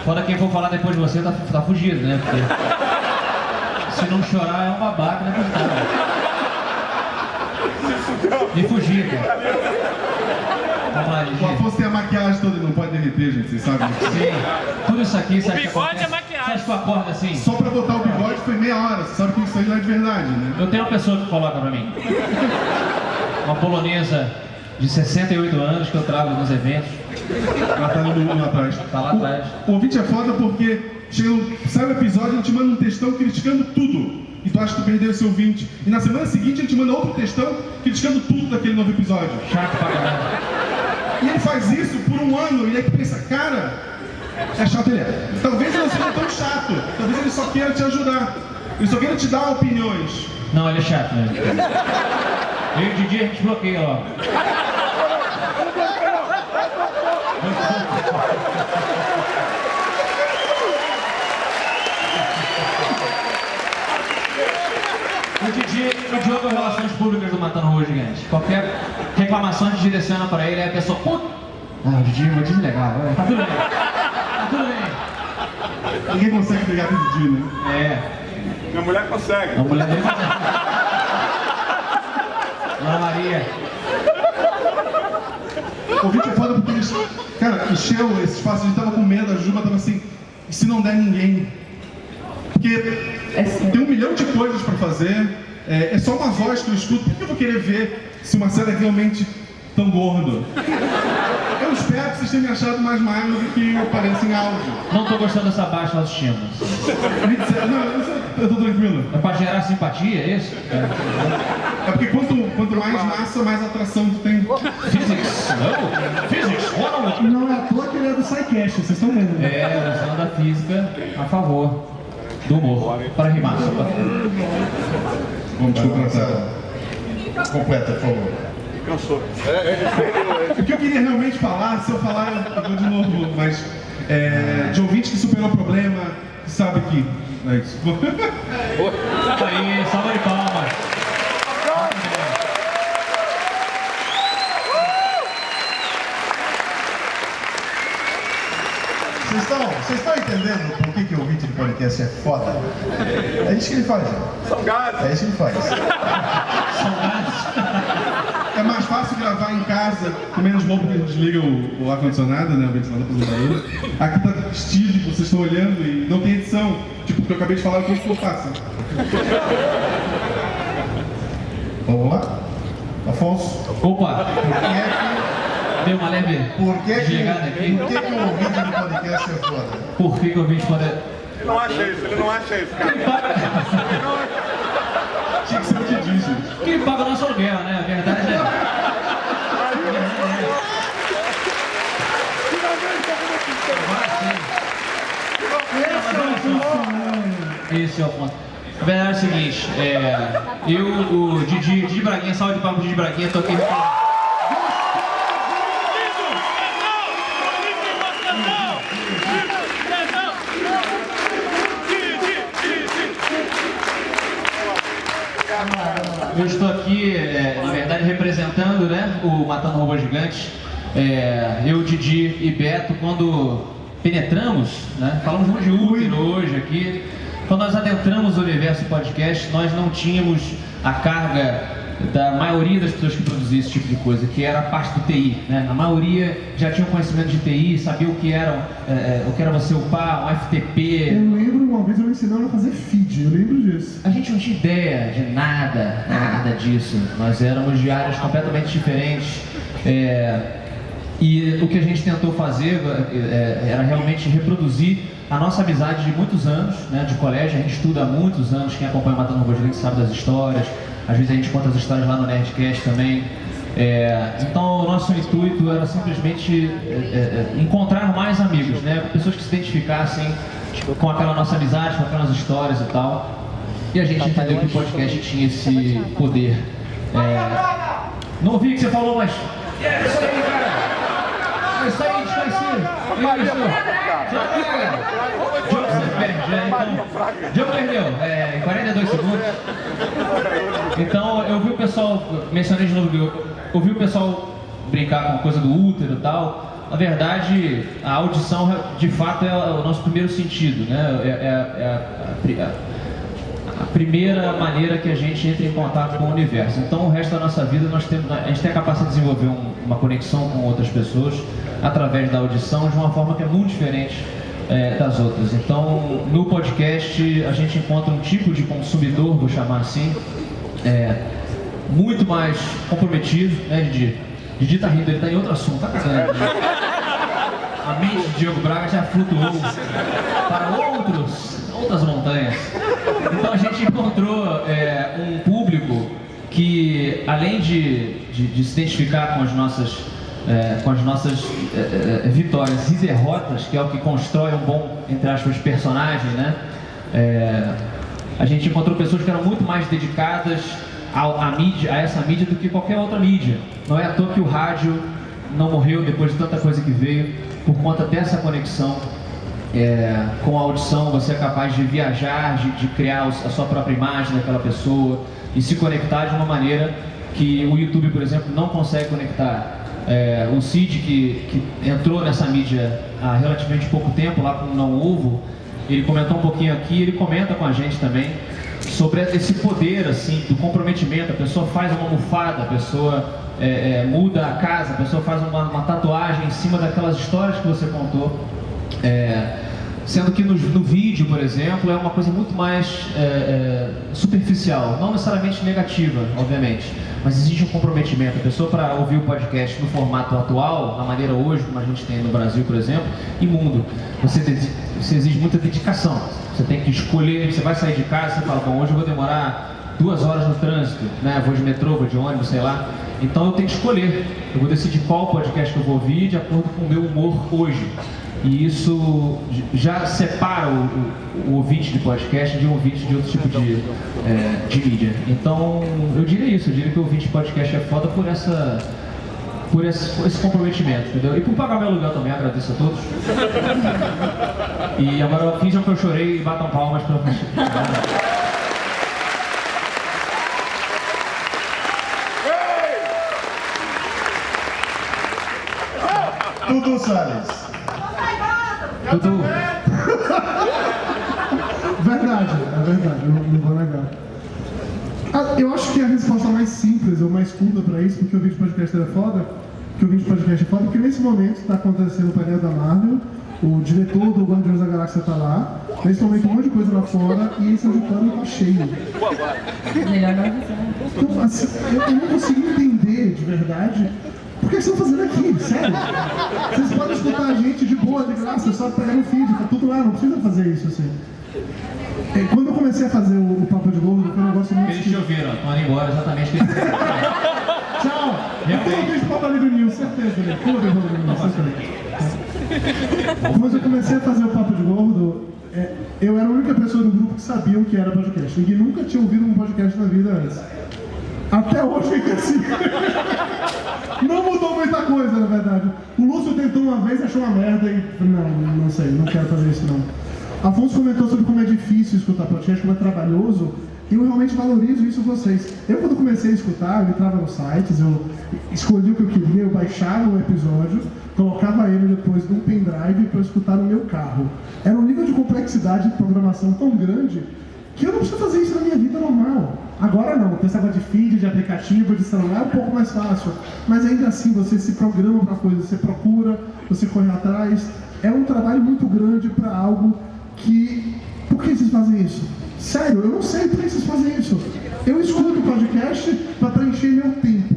Fora quem for falar depois de você tá fugido, né? Porque se não chorar é um babaca, né? Me fugir, cara. Vamos lá, Gigi. O Afonso tem a maquiagem toda, não pode derreter, gente, vocês sabem. Sim. Tudo isso aqui, você acha que bigode acontece? é maquiagem. Você acha que eu acordo assim? Só pra botar o bigode foi meia hora, você sabe que isso aí não é de verdade, né? Eu tenho uma pessoa que coloca pra mim. Uma polonesa de 68 anos que eu trago nos eventos. Ela tá lá atrás. Tá lá atrás. O ouvinte é foda porque sai o episódio e ele te manda um textão criticando tudo. E tu acha que tu perdeu esse ouvinte. E na semana seguinte ele te manda outro textão criticando tudo daquele novo episódio. Chato pra caramba. E ele faz isso por um ano e aí tu pensa, cara, é chato ele é. Talvez ele não seja tão chato. Talvez ele só queira te ajudar. Ele só queira te dar opiniões. Não, ele é chato, né? Eu e o Didi a gente bloqueia, ó. O Didi e o Diogo é Relações Públicas do Matando Rua Gigante. Qualquer reclamação a gente direciona pra ele, aí a pessoa, puta! Ah, o Didi é muito deslegal. Tá tudo bem. Tá tudo bem. Ninguém consegue pegar com o Didi, né? É. Minha mulher consegue. A mulher dele Dona Maria. O vídeo é foda porque eles, cara, encheu esse espaço, a gente tava com medo, a Juba tava assim, e se não der ninguém? Porque tem 1 milhão de coisas pra fazer, é só uma voz que eu escuto, por que eu vou querer ver se o Marcelo é realmente tão gordo? Eu espero que vocês tenham me achado mais magro do que eu pareço em áudio. Não tô gostando dessa baixa autoestima. Eu tô tranquilo. É pra gerar simpatia, é isso? É porque quanto mais massa, mais atração tu tem. Physics. Não. Physics. Não é à toa que ele é do SciCast, vocês estão vendo, né? É, eu sou da física a favor do humor. Para rimar, só pra... Vamos contratar. Completa, por favor. Cansou. O que eu queria realmente falar, se eu falar, eu vou de novo, mas de ouvinte que superou o problema, que sabe que. É isso. Aí, salva de palmas. Vocês estão entendendo por que o ouvinte de podcast é foda? É isso que ele faz. São gatos. É isso que ele faz. É mais fácil gravar em casa, com menos bom porque a gente desliga o ar-condicionado, né? O ventilador para barulho. Aqui tá estilo, vocês estão olhando e não tem edição. Tipo, o que eu acabei de falar, o que eu faço. Vamos lá? Afonso? Opa! Deu uma leve desligada aqui. Por que o ouvinte do podcast é foda? Por que o ouvinte pode... Ele não acha isso, cara. Tinha que ser o que diz, gente. Que ele paga o nosso aluguel, né? A verdade é... Esse é o ponto. A verdade é o seguinte, eu, o Didi Braguinha, salve de palmas, Didi Braguinha, tô aqui... Eu estou aqui, na verdade, representando, né, o Matando Robôs Gigantes. Eu, Didi e Beto, quando penetramos, né, falamos muito de útero hoje aqui, quando nós adentramos o universo podcast, nós não tínhamos a carga da maioria das pessoas que produziam esse tipo de coisa, que era a parte do TI, né? A maioria já tinha conhecimento de TI, sabia o que era você upar, um FTP. Eu lembro uma vez eu ensinando a fazer feed, eu lembro disso. A gente não tinha ideia de nada disso. Nós éramos de áreas completamente diferentes. E o que a gente tentou fazer era realmente reproduzir a nossa amizade de muitos anos, né, de colégio. A gente estuda há muitos anos, quem acompanha Matando Robôs Gigantes sabe das histórias. Às vezes a gente conta as histórias lá no Nerdcast também. Então o nosso intuito era simplesmente encontrar mais amigos, né? Pessoas que se identificassem com aquela nossa amizade, com aquelas histórias e tal. E a gente entendeu que o podcast tinha esse poder. Não ouvi o que você falou, mas... É isso aí, cara! É isso aí, desconhecido! Diogo, você perde, então... Diogo perdeu, 42 segundos. Então, eu vi o pessoal, mencionei de novo, eu ouvi o pessoal brincar com a coisa do útero e tal. Na verdade, a audição, de fato, é o nosso primeiro sentido, né? A primeira maneira que a gente entra em contato com o universo. Então, o resto da nossa vida, a gente tem a capacidade de desenvolver uma conexão com outras pessoas através da audição de uma forma que é muito diferente das outras. Então, no podcast, a gente encontra um tipo de consumidor, vou chamar assim, muito mais comprometido, né, Didi? Didi tá rindo, ele tá em outro assunto, tá cagando. Né? A mente de Diogo Braga já flutuou para outras montanhas. Então a gente encontrou um público que, além de se identificar com as nossas vitórias e derrotas, que é o que constrói um bom, entre aspas, personagem, né? A gente encontrou pessoas que eram muito mais dedicadas a essa mídia do que qualquer outra mídia. Não é à toa que o rádio não morreu depois de tanta coisa que veio, por conta dessa conexão com a audição. Você é capaz de viajar, de criar a sua própria imagem daquela pessoa e se conectar de uma maneira que o YouTube, por exemplo, não consegue conectar. O Cid, que entrou nessa mídia há relativamente pouco tempo, lá com o Não Ovo, ele comentou um pouquinho aqui, ele comenta com a gente também sobre esse poder, assim, do comprometimento. A pessoa faz uma almofada, a pessoa muda a casa, a pessoa faz uma tatuagem em cima daquelas histórias que você contou. Sendo que no vídeo, por exemplo, é uma coisa muito mais superficial, não necessariamente negativa, obviamente, mas existe um comprometimento. A pessoa, para ouvir o podcast no formato atual, na maneira hoje, como a gente tem no Brasil, por exemplo, e mundo, você exige muita dedicação. Você tem que escolher, você vai sair de casa, você fala, bom, hoje eu vou demorar 2 horas no trânsito, né? Vou de metrô, vou de ônibus, sei lá. Então eu tenho que escolher, eu vou decidir qual podcast que eu vou ouvir de acordo com o meu humor hoje. E isso já separa o ouvinte de podcast de um ouvinte de outro tipo de mídia. Então, eu diria isso, eu diria que o ouvinte de podcast é foda por esse comprometimento, entendeu? E por pagar meu aluguel também, agradeço a todos. E agora finjam que eu chorei e batam palmas pra mim. Dudu Salles. Dudu. Verdade, eu não vou negar. Eu acho que a resposta mais simples ou mais curta pra isso, porque o vídeo podcast é foda, porque nesse momento está acontecendo o painel da Marvel, o diretor do Guardiões da Galáxia tá lá, nesse momento um monte de coisa lá fora e esse auditório tá cheio. Melhor não avisar. Então, assim, eu não consigo entender de verdade por que vocês estão fazendo aqui, sério? Vocês podem escutar a gente de boa, de graça, só pegar no feed, tá tudo lá, não precisa fazer isso assim. Quando eu comecei a fazer o Papo de Gordo, foi um negócio muito... Eles te ouviram, estão indo embora exatamente. Tchau! Eu vi o Papo ali do Nil, certeza, né? Como eu vi o Papo Quando eu comecei a fazer o Papo de Gordo, eu era a única pessoa do grupo que sabia o que era podcast. Ninguém nunca tinha ouvido um podcast na vida antes. Até hoje fica assim. Não mudou muita coisa, na verdade. O Lúcio tentou uma vez, achou uma merda e... Não sei, não quero fazer isso não. Afonso comentou sobre como é difícil escutar podcast, como é trabalhoso. eu realmente valorizo isso em vocês. Eu, quando comecei a escutar, eu entrava nos sites, eu escolhi o que eu queria, eu baixava um episódio, colocava ele depois num pendrive para eu escutar no meu carro. Era um nível de complexidade de programação tão grande que eu não preciso fazer isso na minha vida normal. Agora não, tem essa negócio de feed, de aplicativo, de celular, é um pouco mais fácil. Mas ainda assim, você se programa para coisa, você procura, você corre atrás. É um trabalho muito grande para algo que... Por que vocês fazem isso? Sério, eu não sei por que vocês fazem isso. Eu escuto o podcast para preencher meu tempo.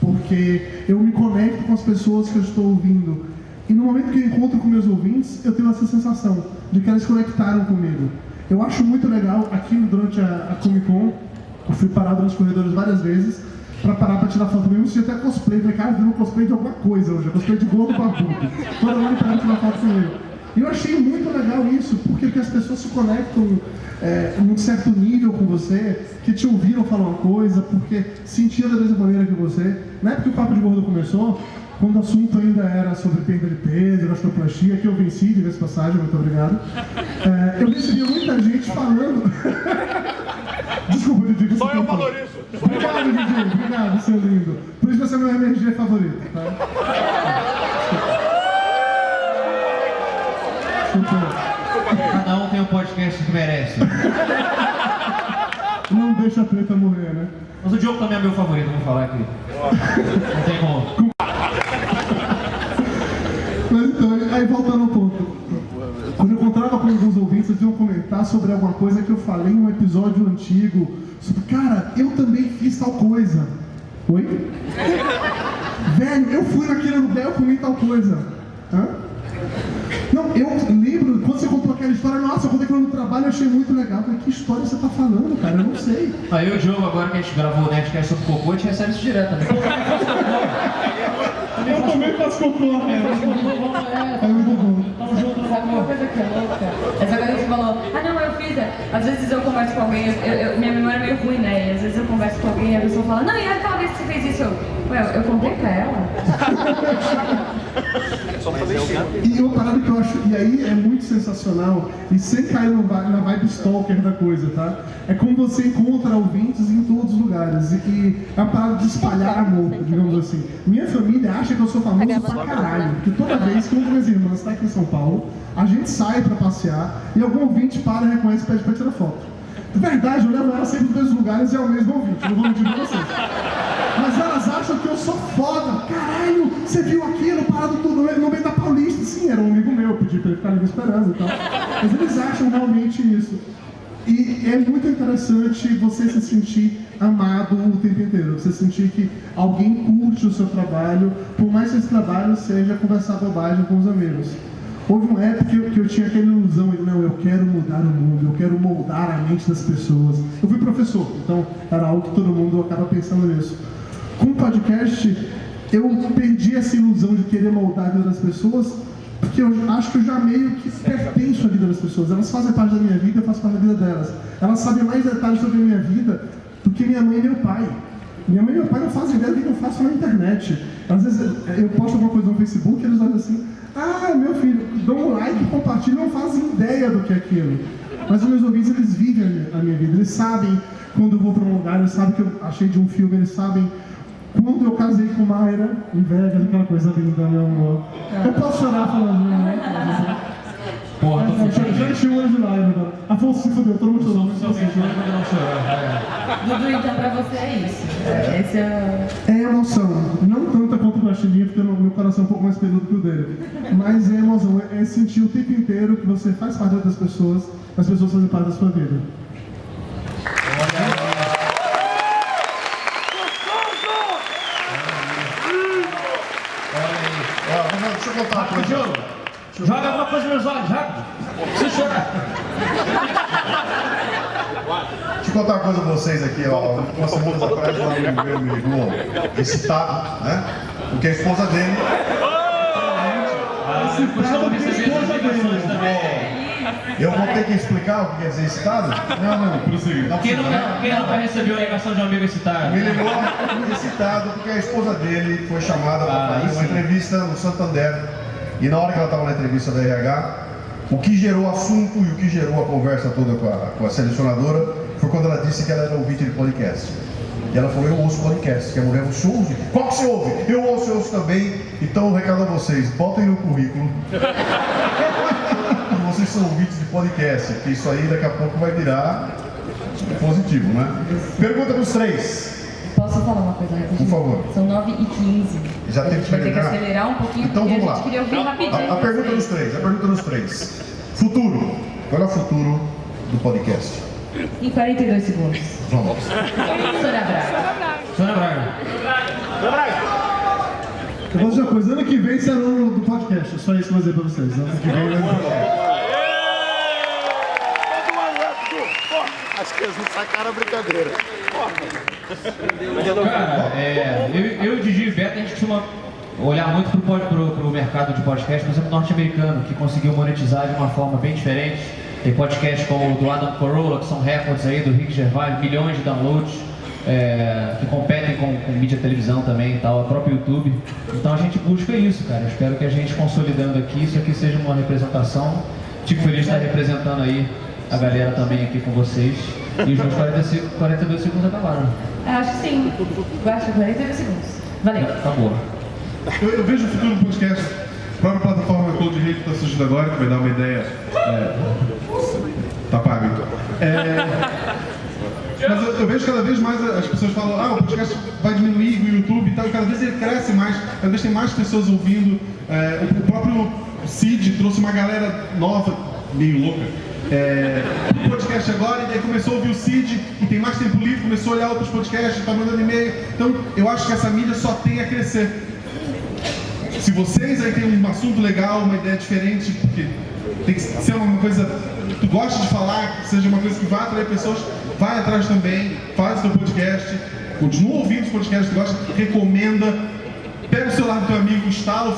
Porque eu me conecto com as pessoas que eu estou ouvindo. E no momento que eu encontro com meus ouvintes, eu tenho essa sensação de que elas conectaram comigo. Eu acho muito legal, aqui durante a Comic Con, eu fui parado nos corredores várias vezes para parar para tirar foto mesmo, se até cosplay. Falei, cara, eu vi um cosplay de alguma coisa hoje, cosplay de gordo barbudo. Todo mundo parando tirar foto comigo. E eu achei muito legal isso, porque as pessoas se conectam num certo nível com você, que te ouviram falar uma coisa, porque sentiram da mesma maneira que você. Na época que o Papo de Gordo começou, quando o assunto ainda era sobre perda de peso, gastroplastia, que eu venci, de passagem, muito obrigado. Eu recebia muita gente falando... Desculpa, Didi. Só eu valorizo. Obrigado, Didi. Obrigado, seu lindo. Por isso você é meu MRG favorito, tá? Cada um tem um podcast que merece. Não deixa a treta morrer, né? Mas o Diogo também é meu favorito, vou falar aqui. Não tem como. Mas então, aí voltando ao ponto. Quando eu encontrava com alguns ouvintes, eles iam comentar sobre alguma coisa que eu falei em um episódio antigo. Sobre, cara, eu também fiz tal coisa. Oi? Velho, eu fui naquele lugar, eu comi tal coisa. Hã? Não, eu lembro, quando você contou aquela história, nossa, eu contei aquilo no trabalho, eu achei muito legal. Eu falei, que história você tá falando, cara? Eu não sei. Aí o Diogo, agora que a gente gravou o Nerdcast sobre cocô, a gente recebe isso direto também. Eu também faço cocô, né? É muito bom. Sabe uma coisa que é louca? Essa coisa que você falou, não, eu fiz. Às vezes eu converso com alguém, minha memória é meio ruim, né? E às vezes eu converso com alguém e a pessoa fala, não, e aquela vez que você fez isso? Eu contei pra ela. E uma parada que eu acho, e aí é muito sensacional, e sem cair na vibe stalker da coisa, tá? É como você encontra ouvintes em todos os lugares, e é uma parada de espalhar amor, digamos assim. Minha família acha que eu sou famoso pra caralho, porque toda vez que uma das minhas irmãs está aqui em São Paulo, a gente sai pra passear, e algum ouvinte para, reconhece e pede pra tirar foto. Na verdade, eu levo ela sempre nos mesmos lugares e é o mesmo ouvinte, não vou mentir pra vocês. Mas elas acham que eu sou foda. Caralho, você viu aquilo parado tudo no meio da Paulista? Sim, era um amigo meu, eu pedi pra ele ficar ali me esperando e tal. Mas eles acham realmente isso. E é muito interessante você se sentir amado o tempo inteiro. Você sentir que alguém curte o seu trabalho, por mais que esse trabalho seja conversar bobagem com os amigos. Houve uma época que eu tinha aquela ilusão de, não, eu quero mudar o mundo, eu quero moldar a mente das pessoas. Eu fui professor, então era algo que todo mundo acaba pensando nisso. Com o podcast, eu perdi essa ilusão de querer moldar a vida das pessoas, porque eu acho que eu já meio que pertenço à vida das pessoas. Elas fazem parte da minha vida, eu faço parte da vida delas. Elas sabem mais detalhes sobre a minha vida do que minha mãe e meu pai. Minha mãe e meu pai não fazem ideia do que eu faço na internet. Às vezes eu posto alguma coisa no Facebook e eles olham assim, meu filho, dão um like, compartilham, não fazem ideia do que é aquilo. Mas os meus ouvintes, eles vivem a minha vida, eles sabem quando eu vou para um lugar, eles sabem que eu achei de um filme, eles sabem quando eu casei com Mayra, inveja daquela coisa linda, meu amor. Eu posso chorar falando, né? Porra, tô já enchi o olho de lágrima. Afonso se fodeu, todo mundo chorou. Dudu, então pra você é isso. Esse é... É emoção. Não tanta quanto o Guaxinim, porque meu coração é um pouco mais peludo que o dele. Mas é emoção. É sentir o tempo inteiro que você faz parte das pessoas, as pessoas fazem parte da sua vida. Deixa eu contar uma coisa. Diogo, joga alguma coisa nos meus olhos, rápido. Preciso chorar. Deixa eu contar uma coisa pra vocês aqui, ó. Uma semana atrás, um amigo meu me ligou excitado, né? Porque a esposa dele. Eu vou ter que explicar o que quer dizer excitado? Não, prosseguir. Quem nunca recebeu a ligação de um amigo excitado? Me ligou excitado porque a esposa dele foi chamada para fazer uma entrevista no Santander. E na hora que ela estava na entrevista da RH, o que gerou o assunto e o que gerou a conversa toda com a selecionadora foi quando ela disse que ela era ouvinte de podcast. E ela falou, eu ouço podcast, que a mulher, você ouve? Qual que você ouve? Eu ouço também. Então, o recado a vocês, botem no currículo. Vocês são ouvintes de podcast, que isso aí daqui a pouco vai virar positivo, né? Pergunta dos três. Posso falar uma coisa rapidinho? Por favor. São 9h15. Já tem que vai ter que entrar? acelerar um pouquinho, Então porque vamos a gente queria ouvir rapidinho. A pergunta dos três. Futuro. Qual é o futuro do podcast? Em 42 segundos. Vamos. Sônia Braga. Sônia Braga. Eu vou dizer uma coisa, ano que vem será o ano do podcast, é só isso que eu vou dizer pra vocês. Ano que vem é o ano do podcast. Acho que eles não sacaram a brincadeira. Cara, eu, o Didi e o Beto, a gente costuma olhar muito pro mercado de podcast, por exemplo, norte-americano, que conseguiu monetizar de uma forma bem diferente. Tem podcasts como o do Adam Carolla, que são recordes aí, do Rick Gervais, milhões de downloads, que competem com mídia televisão também e tal, o próprio YouTube. Então a gente busca isso, cara. Eu espero que a gente, consolidando aqui, isso aqui seja uma representação. Fico feliz de estar representando aí a galera também aqui com vocês. E os meus 42 segundos acabaram. Acho que sim. Eu acho 42 segundos. Valeu. Acabou. Eu vejo o futuro do podcast. A própria plataforma Cold Rate que está surgindo agora, que vai dar uma ideia. Tá pago então. Mas eu vejo cada vez mais as pessoas falam, o podcast vai diminuir o YouTube e tal, e cada vez ele cresce mais, cada vez tem mais pessoas ouvindo. O próprio Cid trouxe uma galera nova, meio louca, do podcast agora, e daí começou a ouvir o Cid e tem mais tempo livre, começou a olhar outros podcasts, tá mandando e-mail. Então eu acho que essa mídia só tem a crescer. Se vocês aí têm um assunto legal, uma ideia diferente, porque tem que ser uma coisa que tu gosta de falar, que seja uma coisa que vai atrair pessoas, vai atrás também, faz o teu podcast, continua ouvindo os podcasts que tu gosta, recomenda, pega o celular do teu amigo, instala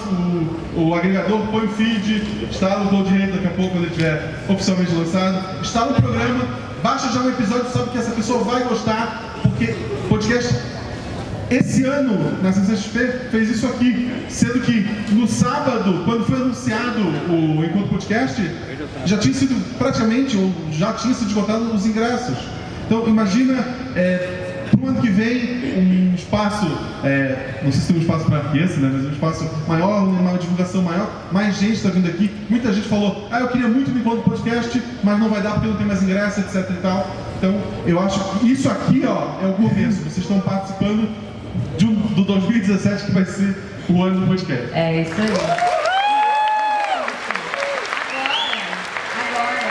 o agregador, põe o feed, instala o Cold Rate daqui a pouco, quando ele estiver oficialmente lançado, instala o programa, baixa já um episódio, sabe que essa pessoa vai gostar, porque podcast... Esse ano, na CCXP, fez isso aqui, sendo que no sábado, quando foi anunciado o Encontro Podcast, já tinha sido praticamente, ou já tinha sido esgotado os ingressos. Então, imagina, para o ano que vem, um espaço, não sei se tem um espaço para esse, né, mas um espaço maior, uma divulgação maior, mais gente está vindo aqui. Muita gente falou, eu queria muito no Encontro Podcast, mas não vai dar porque não tem mais ingresso, etc e tal. Então, eu acho que isso aqui, é o começo. Vocês estão participando do 2017, que vai ser o ano do podcast. É isso aí. Agora,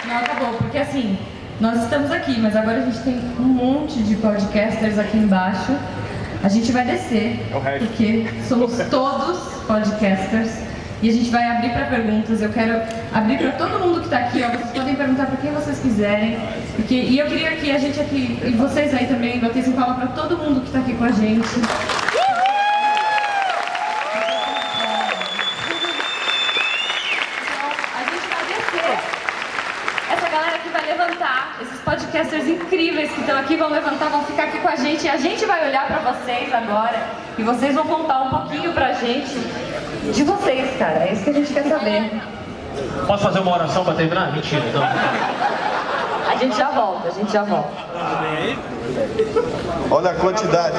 não acabou, porque assim, nós estamos aqui, mas agora a gente tem um monte de podcasters aqui embaixo. A gente vai descer, porque somos todos podcasters. E a gente vai abrir para perguntas. Eu quero abrir para todo mundo que está aqui. Vocês podem perguntar para quem vocês quiserem. E eu queria que a gente aqui, e vocês aí também, batessem palma para todo mundo que está aqui com a gente. Então, a gente vai descer. Essa galera aqui vai levantar. Esses podcasters incríveis que estão aqui vão levantar, vão ficar aqui com a gente. E a gente vai olhar para vocês agora. E vocês vão contar um pouquinho pra gente de vocês, cara. É isso que a gente quer saber. Posso fazer uma oração para terminar? Mentira, então. A gente já volta, Olha a quantidade.